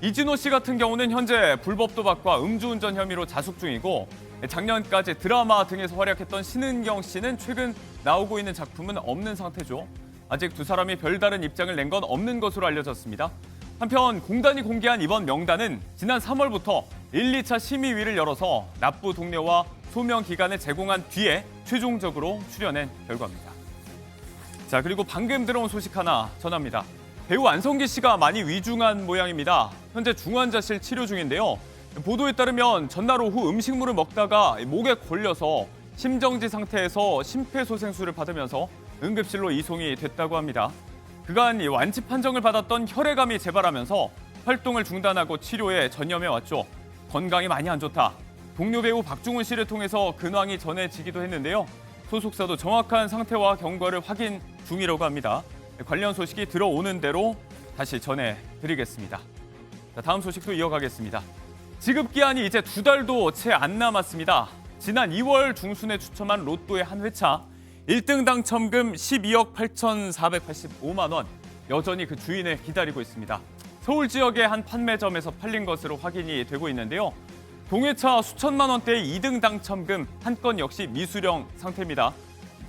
이진호 씨 같은 경우는 현재 불법 도박과 음주운전 혐의로 자숙 중이고, 작년까지 드라마 등에서 활약했던 신은경 씨는 최근 나오고 있는 작품은 없는 상태죠. 아직 두 사람이 별다른 입장을 낸 건 없는 것으로 알려졌습니다. 한편 공단이 공개한 이번 명단은 지난 3월부터 1, 2차 심의위를 열어서 납부 동료와 소명 기간을 제공한 뒤에 최종적으로 추려낸 결과입니다. 자, 그리고 방금 들어온 소식 하나 전합니다. 배우 안성기 씨가 많이 위중한 모양입니다. 현재 중환자실 치료 중인데요. 보도에 따르면 전날 오후 음식물을 먹다가 목에 걸려서 심정지 상태에서 심폐소생술을 받으면서 응급실로 이송이 됐다고 합니다. 그간 완치 판정을 받았던 혈액암이 재발하면서 활동을 중단하고 치료에 전념해왔죠. 건강이 많이 안 좋다. 동료 배우 박중훈 씨를 통해서 근황이 전해지기도 했는데요. 소속사도 정확한 상태와 경과를 확인 중이라고 합니다. 관련 소식이 들어오는 대로 다시 전해드리겠습니다. 자, 다음 소식도 이어가겠습니다. 지급기한이 이제 2달도 채 안 남았습니다. 지난 2월 중순에 추첨한 로또의 한 회차 1등 당첨금 12억 8,485만 원, 여전히 그 주인을 기다리고 있습니다. 서울 지역의 한 판매점에서 팔린 것으로 확인이 되고 있는데요. 동회차 수천만 원대의 2등 당첨금 한 건 역시 미수령 상태입니다.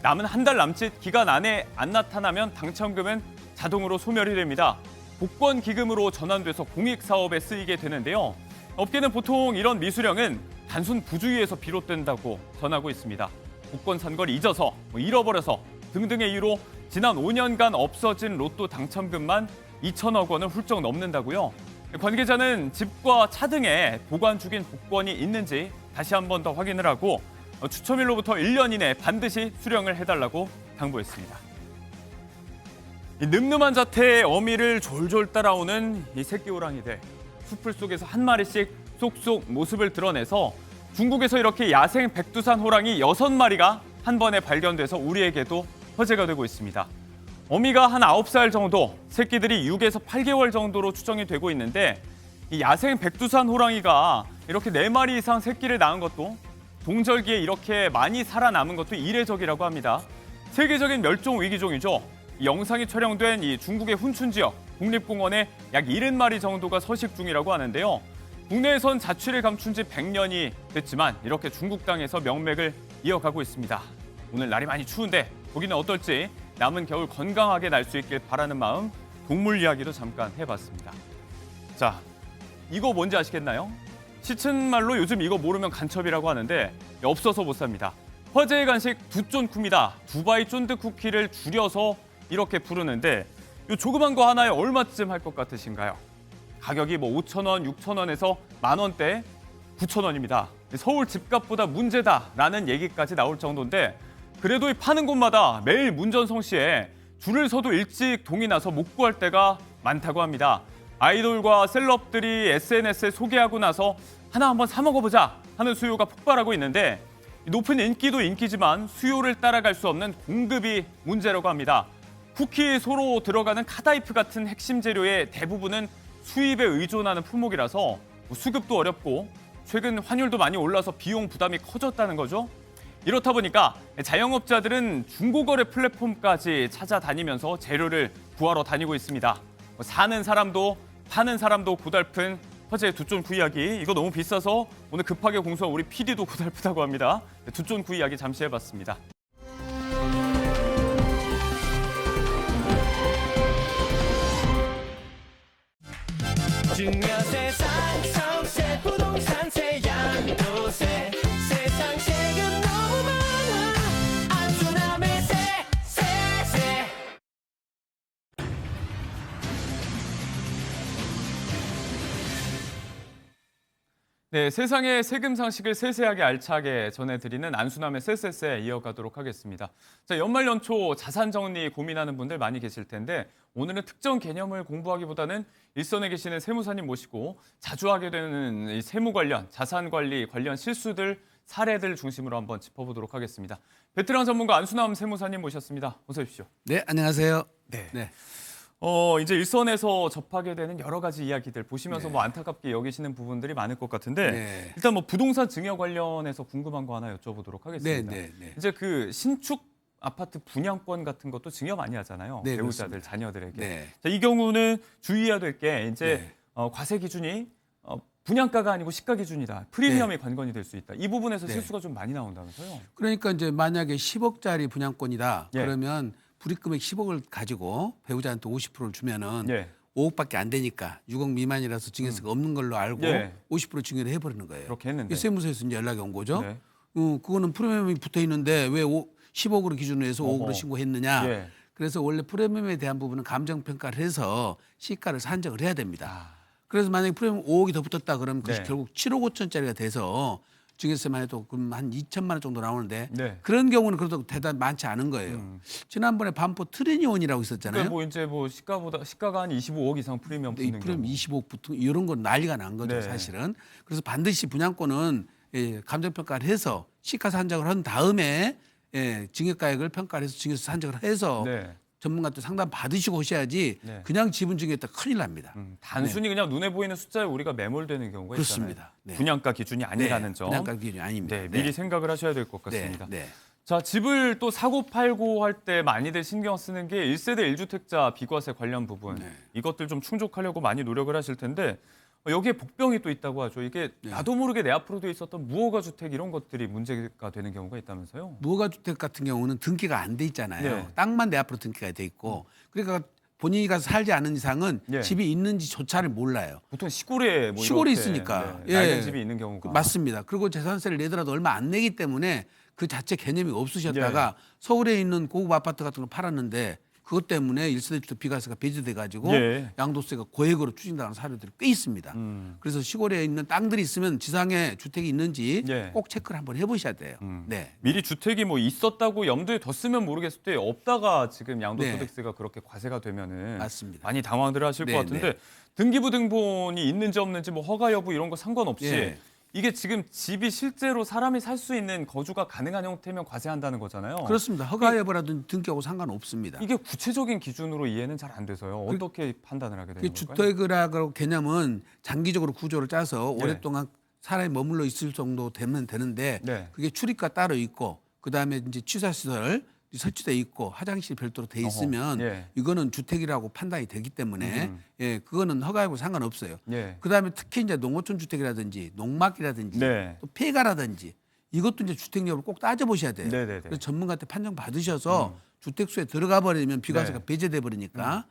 남은 한 달 남짓 기간 안에 안 나타나면 당첨금은 자동으로 소멸이 됩니다. 복권 기금으로 전환돼서 공익사업에 쓰이게 되는데요. 업계는 보통 이런 미수령은 단순 부주의에서 비롯된다고 전하고 있습니다. 복권 산 걸 잊어서, 잃어버려서 등등의 이유로 지난 5년간 없어진 로또 당첨금만 2천억 원을 훌쩍 넘는다고요. 관계자는 집과 차 등에 보관 중인 복권이 있는지 다시 한 번 더 확인을 하고 추첨일로부터 1년 이내 반드시 수령을 해달라고 당부했습니다. 이 늠름한 자태의 어미를 졸졸 따라오는 이 새끼 호랑이들. 숲을 속에서 한 마리씩 쏙쏙 모습을 드러내서 중국에서 이렇게 야생 백두산 호랑이 6마리가 한 번에 발견돼서 우리에게도 화제가 되고 있습니다. 어미가 한 9살 정도, 새끼들이 6에서 8개월 정도로 추정이 되고 있는데, 이 야생 백두산 호랑이가 이렇게 4마리 이상 새끼를 낳은 것도, 동절기에 이렇게 많이 살아남은 것도 이례적이라고 합니다. 세계적인 멸종 위기종이죠. 이 영상이 촬영된 이 중국의 훈춘 지역 국립공원에 약 70마리 정도가 서식 중이라고 하는데요. 국내에선 자취를 감춘 지 100년이 됐지만 이렇게 중국 땅에서 명맥을 이어가고 있습니다. 오늘 날이 많이 추운데 보기는 어떨지 남은 겨울 건강하게 날 수 있길 바라는 마음, 동물 이야기도 잠깐 해봤습니다. 자, 이거 뭔지 아시겠나요? 시츨말로 요즘 이거 모르면 간첩이라고 하는데 없어서 못 삽니다. 화제의 간식 두쫀쿠입니다. 두바이 쫀득 쿠키를 줄여서 이렇게 부르는데 이 조그만 거 하나에 얼마쯤 할 것 같으신가요? 가격이 5,000원, 6,000원에서 만원대, 9,000원입니다. 서울 집값보다 문제다라는 얘기까지 나올 정도인데, 그래도 이 파는 곳마다 매일 문전성시에 줄을 서도 일찍 동이 나서 못 구할 때가 많다고 합니다. 아이돌과 셀럽들이 SNS에 소개하고 나서 하나 한번 사 먹어보자 하는 수요가 폭발하고 있는데 높은 인기도 인기지만 수요를 따라갈 수 없는 공급이 문제라고 합니다. 쿠키 소로 들어가는 카다이프 같은 핵심 재료의 대부분은 수입에 의존하는 품목이라서 수급도 어렵고 최근 환율도 많이 올라서 비용 부담이 커졌다는 거죠. 이렇다 보니까 자영업자들은 중고거래 플랫폼까지 찾아다니면서 재료를 구하러 다니고 있습니다. 사는 사람도 파는 사람도 고달픈 화재 두존 구이야기. 이거 너무 비싸서 오늘 급하게 공수한 우리 PD도 고달프다고 합니다. 두존 구이야기 잠시 해봤습니다. 중요 세상 성세 부동산세 양도세 세상 세금 너무 많아 안수남의 세세 네, 세상의 세금 상식을 세세하게 알차게 전해드리는 안수남의 세세세 이어가도록 하겠습니다. 자, 연말 연초 자산 정리 고민하는 분들 많이 계실 텐데 오늘은 특정 개념을 공부하기보다는 일선에 계시는 세무사님 모시고 자주 하게 되는 이 세무 관련, 자산 관리 관련 실수들, 사례들 중심으로 한번 짚어보도록 하겠습니다. 베테랑 전문가 안수남 세무사님 모셨습니다. 어서 오십시오. 네, 안녕하세요. 네. 이제 일선에서 접하게 되는 여러 가지 이야기들 보시면서 뭐 안타깝게 여기시는 부분들이 많을 것 같은데 일단 뭐 부동산 증여 관련해서 궁금한 거 하나 여쭤보도록 하겠습니다. 이제 그 신축 아파트 분양권 같은 것도 증여 많이 하잖아요. 네, 배우자들, 그렇습니다. 자녀들에게. 자, 이 경우는 주의해야 될 게 이제 과세 기준이 분양가가 아니고 시가 기준이다. 프리미엄이 관건이 될 수 있다. 이 부분에서 실수가 좀 많이 나온다면서요? 그러니까 이제 만약에 10억짜리 분양권이다. 그러면 불입금액 10억을 가지고 배우자한테 50%를 주면은 5억밖에 안 되니까 6억 미만이라서 증여세가 없는 걸로 알고 50% 증여를 해버리는 거예요. 그렇게 했는데. 세무서에서 이제 연락이 온 거죠. 그거는 프리미엄이 붙어 있는데 왜 10억으로 기준으로 해서 5억으로 신고했느냐. 그래서 원래 프리미엄에 대한 부분은 감정평가를 해서 시가를 산정을 해야 됩니다. 그래서 만약에 프리미엄 5억이 더 붙었다 그러면 그것이 결국 7억 5천짜리가 돼서 증여세만 해도 그럼 한 2천만 원 정도 나오는데 그런 경우는 그래도 대단 많지 않은 거예요. 지난번에 반포 트리니온이라고 있었잖아요. 그러니까 뭐 이제 뭐 시가가 한 25억 이상 프리미엄 붙는 프리미엄 25억 붙은 이런 건 난리가 난 거죠, 사실은. 그래서 반드시 분양권은 감정평가를 해서 시가 산정을 한 다음에 증여가액을 평가를 해서 증여세 산정을 해서 전문가한테 상담 받으시고 오셔야지 그냥 지분 증여했다 큰일 납니다. 단순히 그냥 눈에 보이는 숫자에 우리가 매몰되는 경우가 그렇습니다. 있잖아요. 분양가 기준이 아니라는 점. 분양가 기준이 아닙니다. 미리 생각을 하셔야 될 것 같습니다. 자, 집을 또 사고 팔고 할 때 많이들 신경 쓰는 게 1세대 1주택자 비과세 관련 부분. 이것들 좀 충족하려고 많이 노력을 하실 텐데 여기에 복병이 또 있다고 하죠. 이게 나도 모르게 내 앞으로 돼 있었던 무허가 주택 이런 것들이 문제가 되는 경우가 있다면서요? 무허가 주택 같은 경우는 등기가 안 돼 있잖아요. 땅만 내 앞으로 등기가 돼 있고 그러니까 본인이 가서 살지 않은 이상은 집이 있는지조차를 몰라요. 보통 시골에 시골에 있으니까 낡은 집이 있는 경우가 맞습니다. 그리고 재산세를 내더라도 얼마 안 내기 때문에 그 자체 개념이 없으셨다가 서울에 있는 고급 아파트 같은 거 팔았는데 그것 때문에 1세대 주택 비과세가 배제돼 가지고 양도세가 고액으로 추징당하는 사례들이 꽤 있습니다. 그래서 시골에 있는 땅들이 있으면 지상에 주택이 있는지 꼭 체크를 한번 해보셔야 돼요. 미리 주택이 뭐 있었다고 염두에 뒀으면 모르겠을 때 없다가 지금 양도소득세가 그렇게 과세가 되면은 많이 당황들 하실 것 같은데 등기부 등본이 있는지 없는지 뭐 허가 여부 이런 거 상관없이 이게 지금 집이 실제로 사람이 살 수 있는 거주가 가능한 형태면 과세한다는 거잖아요. 그렇습니다. 허가 여부라든지 등기하고 상관없습니다. 이게 구체적인 기준으로 이해는 잘 안 돼서요. 어떻게 판단을 하게 되는 건가요? 주택이라고 개념은 장기적으로 구조를 짜서 오랫동안 사람이 머물러 있을 정도 되면 되는데 그게 출입과 따로 있고 그다음에 이제 취사시설 설치돼 있고 화장실이 별도로 돼 있으면 이거는 주택이라고 판단이 되기 때문에 그거는 허가하고 상관없어요. 그다음에 특히 이제 농어촌 주택이라든지 농막이라든지 또 폐가라든지 이것도 이제 주택 여부를 꼭 따져보셔야 돼요. 그래서 전문가한테 판정 받으셔서 주택수에 들어가 버리면 비과세가 배제돼 버리니까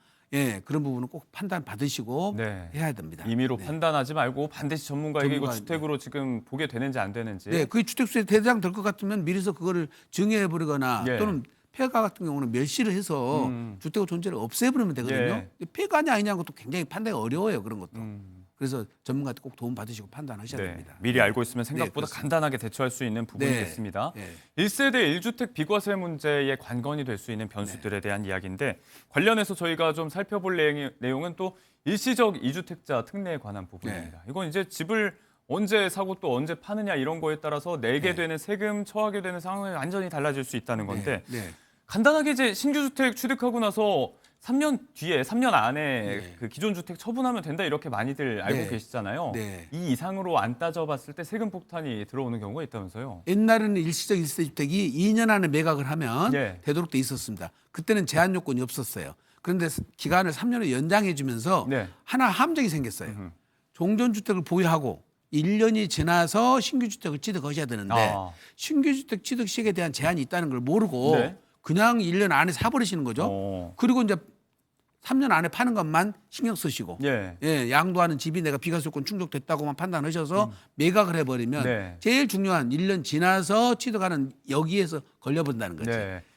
그런 부분은 꼭 판단 받으시고 해야 됩니다. 임의로 판단하지 말고 반드시 전문가에게 이거 주택으로 지금 보게 되는지 안 되는지. 그게 주택수에 대상 될 것 같으면 미리서 그거를 증여해 버리거나 또는 폐가 같은 경우는 멸시를 해서 주택의 존재를 없애버리면 되거든요. 폐가냐 아니냐는 것도 굉장히 판단이 어려워요. 그런 것도. 그래서 전문가한테 꼭 도움 받으시고 판단하셔야 됩니다. 미리 알고 있으면 생각보다 그렇습니다. 간단하게 대처할 수 있는 부분이겠습니다. 1세대 1주택 비과세 문제의 관건이 될 수 있는 변수들에 대한 이야기인데 관련해서 저희가 좀 살펴볼 내용은 또 일시적 2주택자 특례에 관한 부분입니다. 이건 이제 집을 언제 사고 또 언제 파느냐 이런 거에 따라서 내게 되는 세금, 처하게 되는 상황이 완전히 달라질 수 있다는 건데 간단하게 이제 신규 주택 취득하고 나서 3년 뒤에 3년 안에 그 기존 주택 처분하면 된다 이렇게 많이들 알고 계시잖아요. 이 이상으로 안 따져봤을 때 세금 폭탄이 들어오는 경우가 있다면서요. 옛날에는 일시적 1세 주택이 2년 안에 매각을 하면 되도록 돼 있었습니다. 그때는 제한 요건이 없었어요. 그런데 기간을 3년을 연장해 주면서 하나 함정이 생겼어요. 종전주택을 보유하고 1년이 지나서 신규 주택을 취득하셔야 되는데 신규 주택 취득 시기에 대한 제한이 있다는 걸 모르고 그냥 1년 안에 사버리시는 거죠. 그리고 이제 3년 안에 파는 것만 신경 쓰시고 양도하는 집이 내가 비과세요건 충족됐다고만 판단하셔서 매각을 해버리면 제일 중요한 1년 지나서 취득하는 여기에서 걸려본다는 거죠.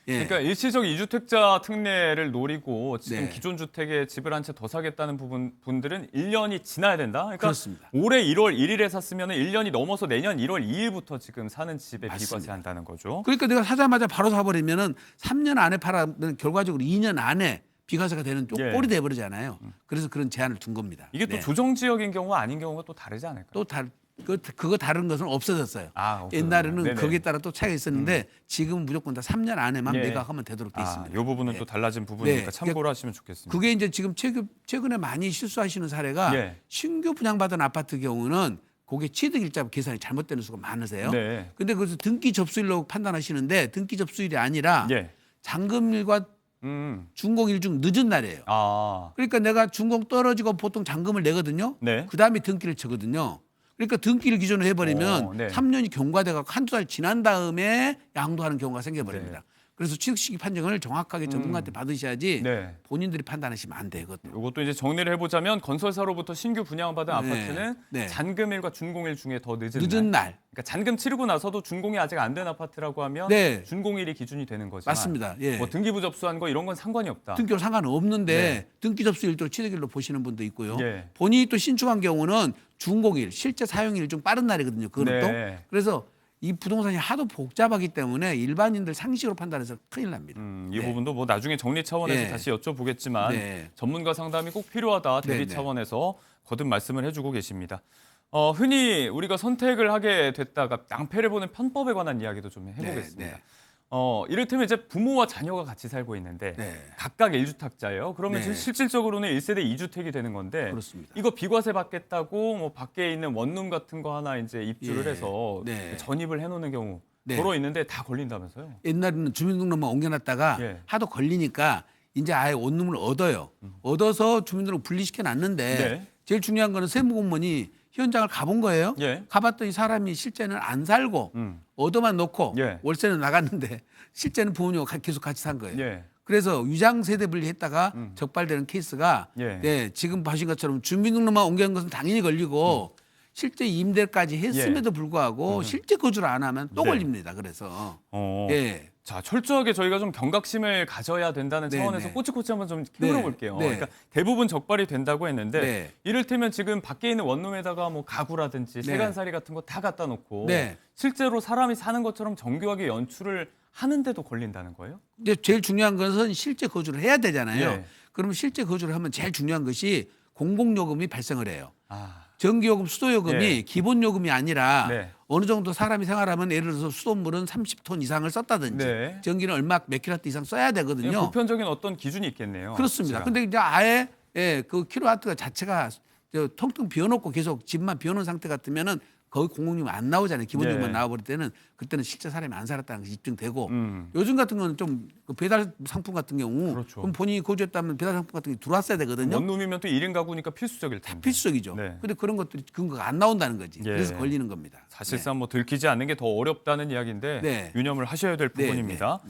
그러니까 일시적 2주택자 특례를 노리고 지금 기존 주택에 집을 한 채 더 사겠다는 분들은 1년이 지나야 된다. 그러니까 그렇습니다. 올해 1월 1일에 샀으면 1년이 넘어서 내년 1월 2일부터 지금 사는 집에 맞습니다. 비과세한다는 거죠. 그러니까 내가 사자마자 바로 사버리면은 3년 안에 팔아면 결과적으로 2년 안에 비과세가 되는 쪽 꼴이 돼버리잖아요. 그래서 그런 제한을 둔 겁니다. 이게 또 조정 지역인 경우와 아닌 경우가 또 다르지 않을까요? 또 그거 다른 것은 없어졌어요. 옛날에는 거기에 따라 또 차이가 있었는데 지금은 무조건 다 3년 안에만 매각하면 되도록 돼 있습니다. 이 부분은 또 달라진 부분이니까 참고를 하시면 좋겠습니다. 그게 이제 지금 최근에 많이 실수하시는 사례가 신규 분양받은 아파트 경우는 그게 취득일자 계산이 잘못되는 수가 많으세요. 근데 그래서 등기 접수일로 판단하시는데 등기 접수일이 아니라 잔금일과 준공일 중 늦은 날이에요. 그러니까 내가 준공 떨어지고 보통 잔금을 내거든요. 그다음에 등기를 치거든요. 그러니까 등기를 기준으로 해버리면 3년이 경과돼서 한두 달 지난 다음에 양도하는 경우가 생겨버립니다. 그래서 취득 시기 판정을 정확하게 전문가한테 받으셔야지 본인들이 판단하시면 안 되거든요. 이것도 이제 정리를 해보자면 건설사로부터 신규 분양받은 아파트는 잔금일과 준공일 중에 더 늦은 날. 그러니까 잔금 치르고 나서도 준공이 아직 안 된 아파트라고 하면 준공일이 기준이 되는 거지만 맞습니다. 뭐 등기부 접수한 거 이런 건 상관이 없다. 등기로 상관은 없는데 등기 접수일도 취득일로 보시는 분도 있고요. 본인이 또 신축한 경우는 준공일, 실제 사용일 좀 빠른 날이거든요. 그거는 또. 그래서 이 부동산이 하도 복잡하기 때문에 일반인들 상식으로 판단해서 큰일 납니다. 이 부분도 뭐 나중에 정리 차원에서 다시 여쭤보겠지만 전문가 상담이 꼭 필요하다 대비 차원에서 거듭 말씀을 해주고 계십니다. 흔히 우리가 선택을 하게 됐다가 낭패를 보는 편법에 관한 이야기도 좀 해보겠습니다. 이를테면 이제 부모와 자녀가 같이 살고 있는데 각각 1주택자예요. 그러면 실질적으로는 1세대 2주택이 되는 건데 이거 비과세 받겠다고 뭐 밖에 있는 원룸 같은 거 하나 이제 입주를 해서 전입을 해놓는 경우 도로 있는데 다 걸린다면서요? 옛날에는 주민등록만 옮겨놨다가 하도 걸리니까 이제 아예 원룸을 얻어요. 얻어서 주민등록 분리시켜 놨는데 제일 중요한 거는 세무공무원이 현장을 가본 거예요. 가봤더니 사람이 실제는 안 살고 얻어만 놓고 월세는 나갔는데 실제는 부모님과 계속 같이 산 거예요. 그래서 위장 세대 분리했다가 적발되는 케이스가 지금 보신 것처럼 주민등록만 옮겨놓은 것은 당연히 걸리고 실제 임대까지 했음에도 불구하고 실제 거주를 안 하면 또 걸립니다. 그래서 자, 철저하게 저희가 좀 경각심을 가져야 된다는 차원에서 꼬치꼬치 한번 좀 물어볼게요. 그러니까 대부분 적발이 된다고 했는데 이를테면 지금 밖에 있는 원룸에다가 뭐 가구라든지 세간살이 같은 거 다 갖다 놓고 실제로 사람이 사는 것처럼 정교하게 연출을 하는데도 걸린다는 거예요? 근데 제일 중요한 것은 실제 거주를 해야 되잖아요. 그러면 실제 거주를 하면 제일 중요한 것이 공공요금이 발생을 해요. 전기요금, 수도요금이 기본 요금이 아니라 어느 정도 사람이 생활하면 예를 들어서 수돗물은 30톤 이상을 썼다든지 전기는 얼마 몇 킬로와트 이상 써야 되거든요. 보편적인 어떤 기준이 있겠네요. 그렇습니다. 근데 이제 아예 그 킬로와트가 자체가 텅텅 비워놓고 계속 집만 비워놓은 상태 같으면은 거의 공공요금 안 나오잖아요. 기본요금만 나와버릴 때는 그때는 실제 사람이 안 살았다는 것이 입증되고 요즘 같은 거는 좀 배달 상품 같은 경우 그럼 본인이 거주했다면 배달 상품 같은 게 들어왔어야 되거든요. 원룸이면 또 1인 가구니까 필수적일 텐데. 필수적이죠. 근데 그런 것들이 근거가 안 나온다는 거지. 그래서 걸리는 겁니다. 사실상 뭐 들키지 않는 게 더 어렵다는 이야기인데 유념을 하셔야 될 부분입니다.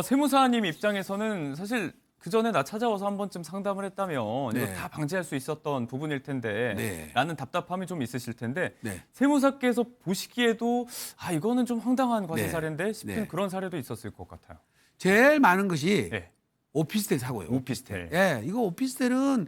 세무사님 입장에서는 사실 그 전에 나 찾아와서 한 번쯤 상담을 했다면 이거 다 방지할 수 있었던 부분일 텐데 라는 답답함이 좀 있으실 텐데 세무사께서 보시기에도 이거는 좀 황당한 과세 사례인데 싶은 그런 사례도 있었을 것 같아요. 제일 많은 것이 오피스텔 사고예요. 오피스텔. 이거 오피스텔은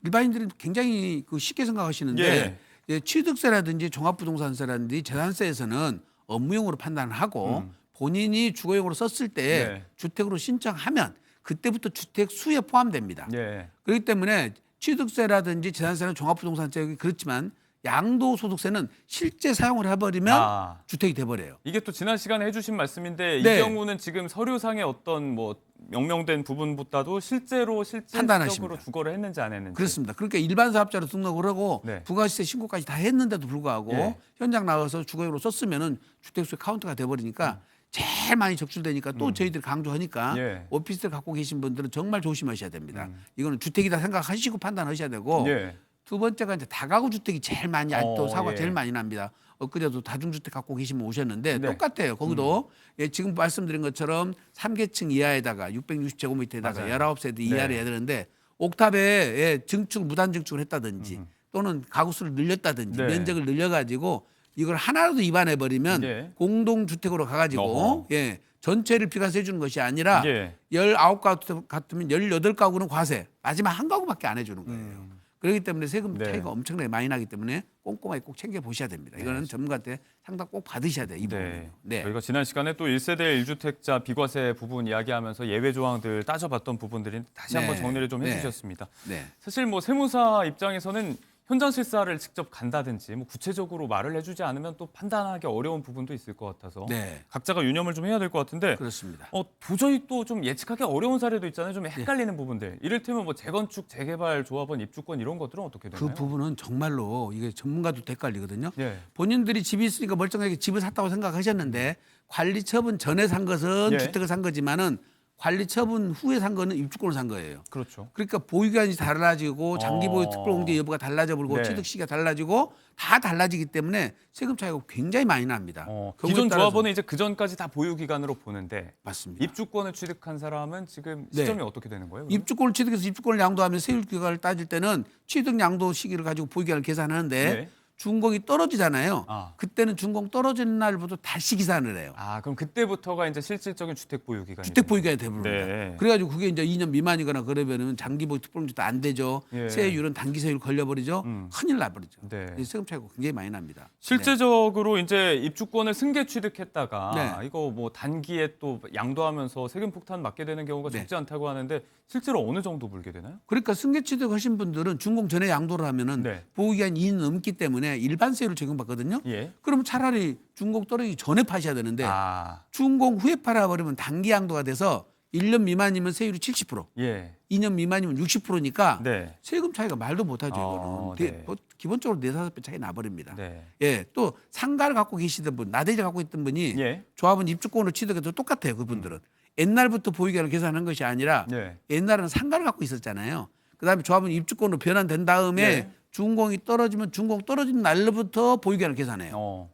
일반인들은 굉장히 쉽게 생각하시는데 예. 취득세라든지 종합부동산세라든지 재산세에서는 업무용으로 판단을 하고 본인이 주거용으로 썼을 때 네. 주택으로 신청하면 그때부터 주택 수에 포함됩니다. 예. 그렇기 때문에 취득세라든지 재산세는 종합부동산세 그렇지만 양도소득세는 실제 사용을 해버리면 주택이 돼버려요. 이게 또 지난 시간에 해주신 말씀인데 네. 이 경우는 지금 서류상의 어떤 뭐 명명된 부분보다도 실제적으로 판단하십니다. 주거를 했는지 안 했는지. 그렇습니다. 그러니까 일반 사업자로 등록을 하고 네. 부가시세 신고까지 다 했는데도 불구하고 예. 현장 나가서 주거용으로 썼으면은 주택수에 카운트가 돼버리니까 제일 많이 적출되니까 또 저희들이 강조하니까 예. 오피스텔 갖고 계신 분들은 정말 조심하셔야 됩니다. 이거는 주택이다 생각하시고 판단하셔야 되고 예. 두 번째가 이제 다가구 주택이 제일 많이 아직도 사고가 예. 제일 많이 납니다. 엊그제도 다중주택 갖고 계시면 오셨는데 네. 똑같아요. 거기도 예, 지금 말씀드린 것처럼 3계층 이하에다가 660제곱미터에다가 맞아요. 19세대 이하를 해야 되는데 옥탑에 예, 증축 무단 증축을 했다든지 또는 가구 수를 늘렸다든지 네. 면적을 늘려가지고 이걸 하나라도 위반해 버리면 네. 공동주택으로 가가지고 어허. 예, 전체를 비과세 해주는 것이 아니라 예. 19가구 같으면 18가구는 과세 마지막 한 가구밖에 안 해주는 거예요. 그렇기 때문에 세금 네. 차이가 엄청나게 많이 나기 때문에 꼼꼼하게 꼭 챙겨 보셔야 됩니다. 이거는 전문가한테 상담 꼭 받으셔야 돼요. 이 부분은. 네. 저희가 지난 시간에 또 1세대 1주택자 비과세 부분 이야기하면서 예외 조항들 따져봤던 부분들이 다시 네. 한번 정리를 좀 네. 해주셨습니다. 네. 사실 뭐 세무사 입장에서는 현장 실사를 직접 간다든지 뭐 구체적으로 말을 해주지 않으면 또 판단하기 어려운 부분도 있을 것 같아서 네. 각자가 유념을 좀 해야 될 것 같은데 그렇습니다. 도저히 또 좀 예측하기 어려운 사례도 있잖아요. 좀 헷갈리는 부분들. 이를테면 뭐 재건축, 재개발, 조합원, 입주권 이런 것들은 어떻게 되나요? 그 부분은 정말로 이게 전문가도 헷갈리거든요. 예. 본인들이 집이 있으니까 멀쩡하게 집을 샀다고 생각하셨는데 관리 처분 전에 산 것은 예. 주택을 산 거지만은 관리 처분 후에 산 거는 입주권을 산 거예요. 그렇죠. 그러니까 보유기간이 달라지고 장기 보유 특별공제 여부가 달라져 버리고 네. 취득 시기가 달라지고 다 달라지기 때문에 세금 차이가 굉장히 많이 납니다. 경우에 기존 따라서. 조합원은 이제 그 전까지 다 보유 기간으로 보는데 맞습니다. 입주권을 취득한 사람은 지금 네. 시점이 어떻게 되는 거예요? 그럼? 입주권을 취득해서 입주권을 양도하면 세율 기간을 따질 때는 취득 양도 시기를 가지고 보유기간을 계산하는데 네. 준공이 떨어지잖아요. 아. 그때는 준공 떨어지는 날부터 다시 계산을 해요. 그럼 그때부터가 이제 실질적인 주택 보유 기간이 주택 보유기간이 돼버립니다. 네. 그래가지고 그게 이제 2년 미만이거나 그러면은 장기 보유 특별공제도 안 되죠. 예. 세율은 단기 세율 걸려버리죠. 큰일 나버리죠. 네. 세금 차이가 굉장히 많이 납니다. 실제적으로 이제 입주권을 승계 취득했다가 네. 이거 뭐 단기에 또 양도하면서 세금 폭탄 맞게 되는 경우가 네. 적지 않다고 하는데 실제로 어느 정도 물게 되나요? 그러니까 승계 취득하신 분들은 준공 전에 양도를 하면은 네. 보유기간 2년 넘기 때문에 일반 세율을 적용받거든요. 예. 그러면 차라리 준공 떨어지기 전에 파셔야 되는데 아. 준공 후에 팔아버리면 단기 양도가 돼서 1년 미만이면 세율이 70%, 예. 2년 미만이면 60%니까 네. 세금 차이가 말도 못하죠. 이거는 네. 뭐 기본적으로 4-5배 차이 나버립니다. 네. 예, 또 상가를 갖고 계시던 분, 나대지를 갖고 있던 분이 예. 조합은 입주권으로 취득해도 똑같아요. 그분들은 옛날부터 보유기간을 계산한 것이 아니라 네. 옛날에는 상가를 갖고 있었잖아요. 그다음에 조합은 입주권으로 변환된 다음에 네. 준공이 떨어지면 준공 떨어진 날로부터 보유기간을 계산해요.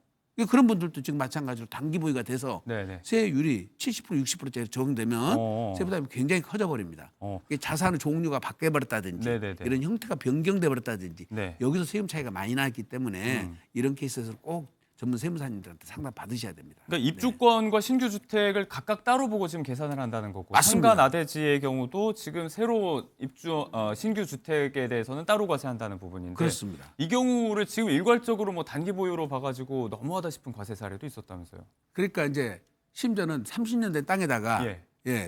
그런 분들도 지금 마찬가지로 단기 보유가 돼서 네네. 세율이 70% 60%짜리 적용되면 세부 부담이 굉장히 커져 버립니다. 이게 자산의 종류가 바뀌어 버렸다든지 네네네. 이런 형태가 변경돼 버렸다든지 네. 여기서 세금 차이가 많이 나기 때문에 이런 케이스에서 꼭 전문 세무사님들한테 상담 받으셔야 됩니다. 그러니까 입주권과 신규 주택을 각각 따로 보고 지금 계산을 한다는 거고 맞습니다. 상가 나대지의 경우도 지금 새로 신규 주택에 대해서는 따로 과세한다는 부분인데 그렇습니다. 이 경우를 지금 일괄적으로 뭐 단기 보유로 봐가지고 너무하다 싶은 과세 사례도 있었다면서요? 그러니까 이제 심지어는 30년 된 땅에다가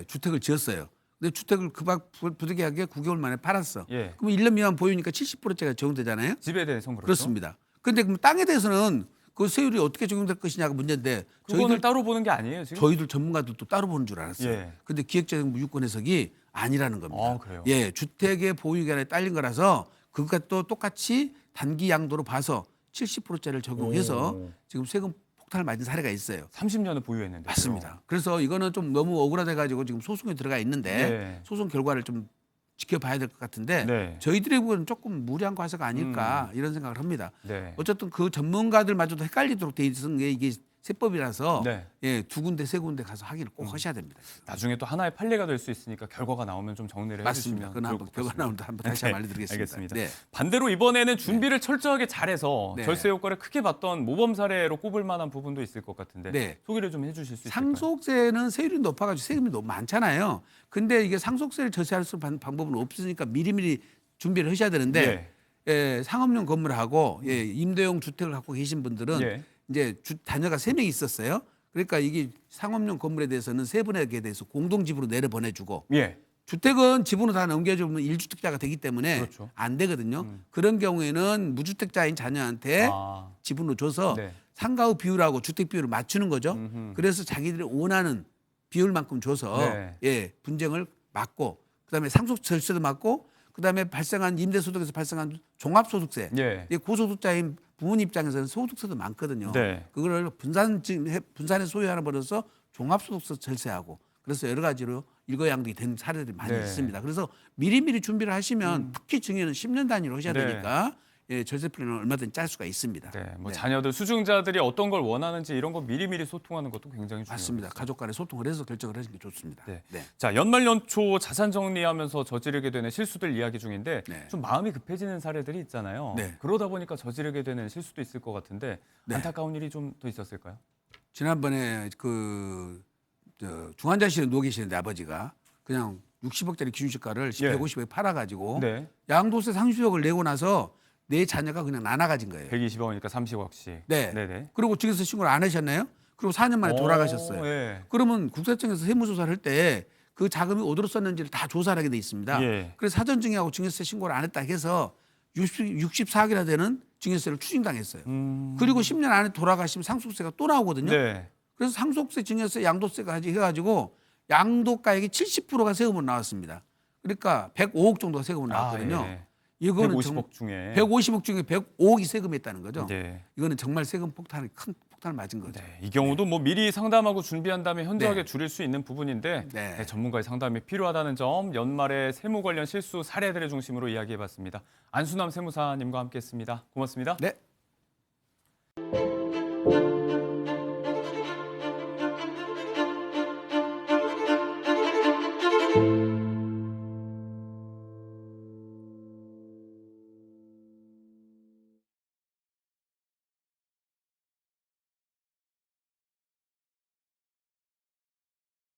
주택을 지었어요. 근데 주택을 그박 부득이하게 9개월 만에 팔았어. 예. 그럼 1년 미만 보유니까 70%짜리가 적용되잖아요. 집에 대해서는 그렇죠. 그렇습니다. 그런데 그럼 땅에 대해서는 그 세율이 어떻게 적용될 것이냐가 문제인데 그거는 따로 보는 게 아니에요 지금? 저희들 전문가들도 따로 보는 줄 알았어요. 예. 근데 기획재정부 유권 해석이 아니라는 겁니다. 그래요? 예, 주택의 보유기간에 딸린 거라서 그것도 똑같이 단기 양도로 봐서 70%짜리를 적용해서 지금 세금 폭탄을 맞은 사례가 있어요. 30년을 보유했는데. 맞습니다. 그래서 이거는 좀 너무 억울하돼 가지고 지금 소송에 들어가 있는데 네. 소송 결과를 좀 지켜봐야 될 것 같은데 네. 저희들의 부분은 조금 무리한 과세가 아닐까 이런 생각을 합니다. 네. 어쨌든 그 전문가들마저도 헷갈리도록 돼 있는 게 이게 세법이라서 네. 예, 두 군데 세 군데 가서 확인을 꼭 하셔야 됩니다. 나중에 또 하나의 판례가 될 수 있으니까 결과가 나오면 좀 정리를 맞습니다. 해주시면 그건 한번 결과 나오면 한번 다시 한번 알려드리겠습니다. 알겠습니다. 네. 반대로 이번에는 준비를 철저하게 잘해서 네. 절세 효과를 크게 봤던 모범 사례로 꼽을 만한 부분도 있을 것 같은데 네. 소개를 좀 해주실 수 있을까요? 상속세는 세율이 높아가지고 세금이 너무 많잖아요. 근데 이게 상속세를 절세할 수 있는 방법은 없으니까 미리미리 준비를 하셔야 되는데 상업용 건물하고 임대용 주택을 갖고 계신 분들은 이제 자녀가 3명이 있었어요. 그러니까 이게 상업용 건물에 대해서는 세 분에게 대해서 공동 지분으로 내려 보내주고 주택은 지분으로 다 넘겨주면 1주택자가 되기 때문에 안 되거든요. 그런 경우에는 무주택자인 자녀한테 지분으로 줘서 상가의 비율하고 주택 비율을 맞추는 거죠. 그래서 자기들이 원하는 비율만큼 줘서 분쟁을 막고 그다음에 상속 절세도 막고 그다음에 발생한 임대소득에서 발생한 종합소득세, 고소득자인 부모님 입장에서는 소득세도 많거든요. 그거를 분산해 소유하는 버려서 종합소득세 절세하고 그래서 여러 가지로 일거양득이 된 사례들이 많이 있습니다. 그래서 미리미리 준비를 하시면 특히 증여는 10년 단위로 하셔야 되니까 절세 플랜을 얼마든지 짤 수가 있습니다. 자녀들, 수중자들이 어떤 걸 원하는지 이런 거 미리미리 소통하는 것도 굉장히 중요합니다. 맞습니다. 가족 간에 소통을 해서 결정을 하시는 게 좋습니다. 자, 연말 연초 자산 정리하면서 저지르게 되는 실수들 이야기 중인데 좀 마음이 급해지는 사례들이 있잖아요. 그러다 보니까 저지르게 되는 실수도 있을 것 같은데 안타까운 일이 좀 더 있었을까요? 지난번에 중환자실에 누워 계시는데 아버지가 그냥 60억짜리 기준시가를 150억에 팔아가지고 양도세 상수역을 내고 나서 내 자녀가 그냥 나눠 가진 거예요. 120억이니까 30억씩. 그리고 증여세 신고를 안 하셨나요? 그리고 4년 만에 돌아가셨어요. 그러면 국세청에서 세무조사를 할 때 그 자금이 어디로 썼는지를 다 조사를 하게 돼 있습니다. 그래서 사전증여하고 증여세 신고를 안 했다 해서 64억이나 되는 증여세를 추징당했어요. 그리고 10년 안에 돌아가시면 상속세가 또 나오거든요. 그래서 상속세, 증여세, 양도세까지 해가지고 양도가액이 70%가 세금으로 나왔습니다. 그러니까 105억 정도가 세금으로 나왔거든요. 이거는 150억 중에 150억 중에 105억이 세금했다는 거죠. 이거는 정말 세금 폭탄을 큰 폭탄을 맞은 거죠. 이 경우도 뭐 미리 상담하고 준비한 다음에 현저하게 줄일 수 있는 부분인데 전문가의 상담이 필요하다는 점 연말에 세무 관련 실수 사례들을 중심으로 이야기해봤습니다. 안수남 세무사님과 함께했습니다. 고맙습니다. 네.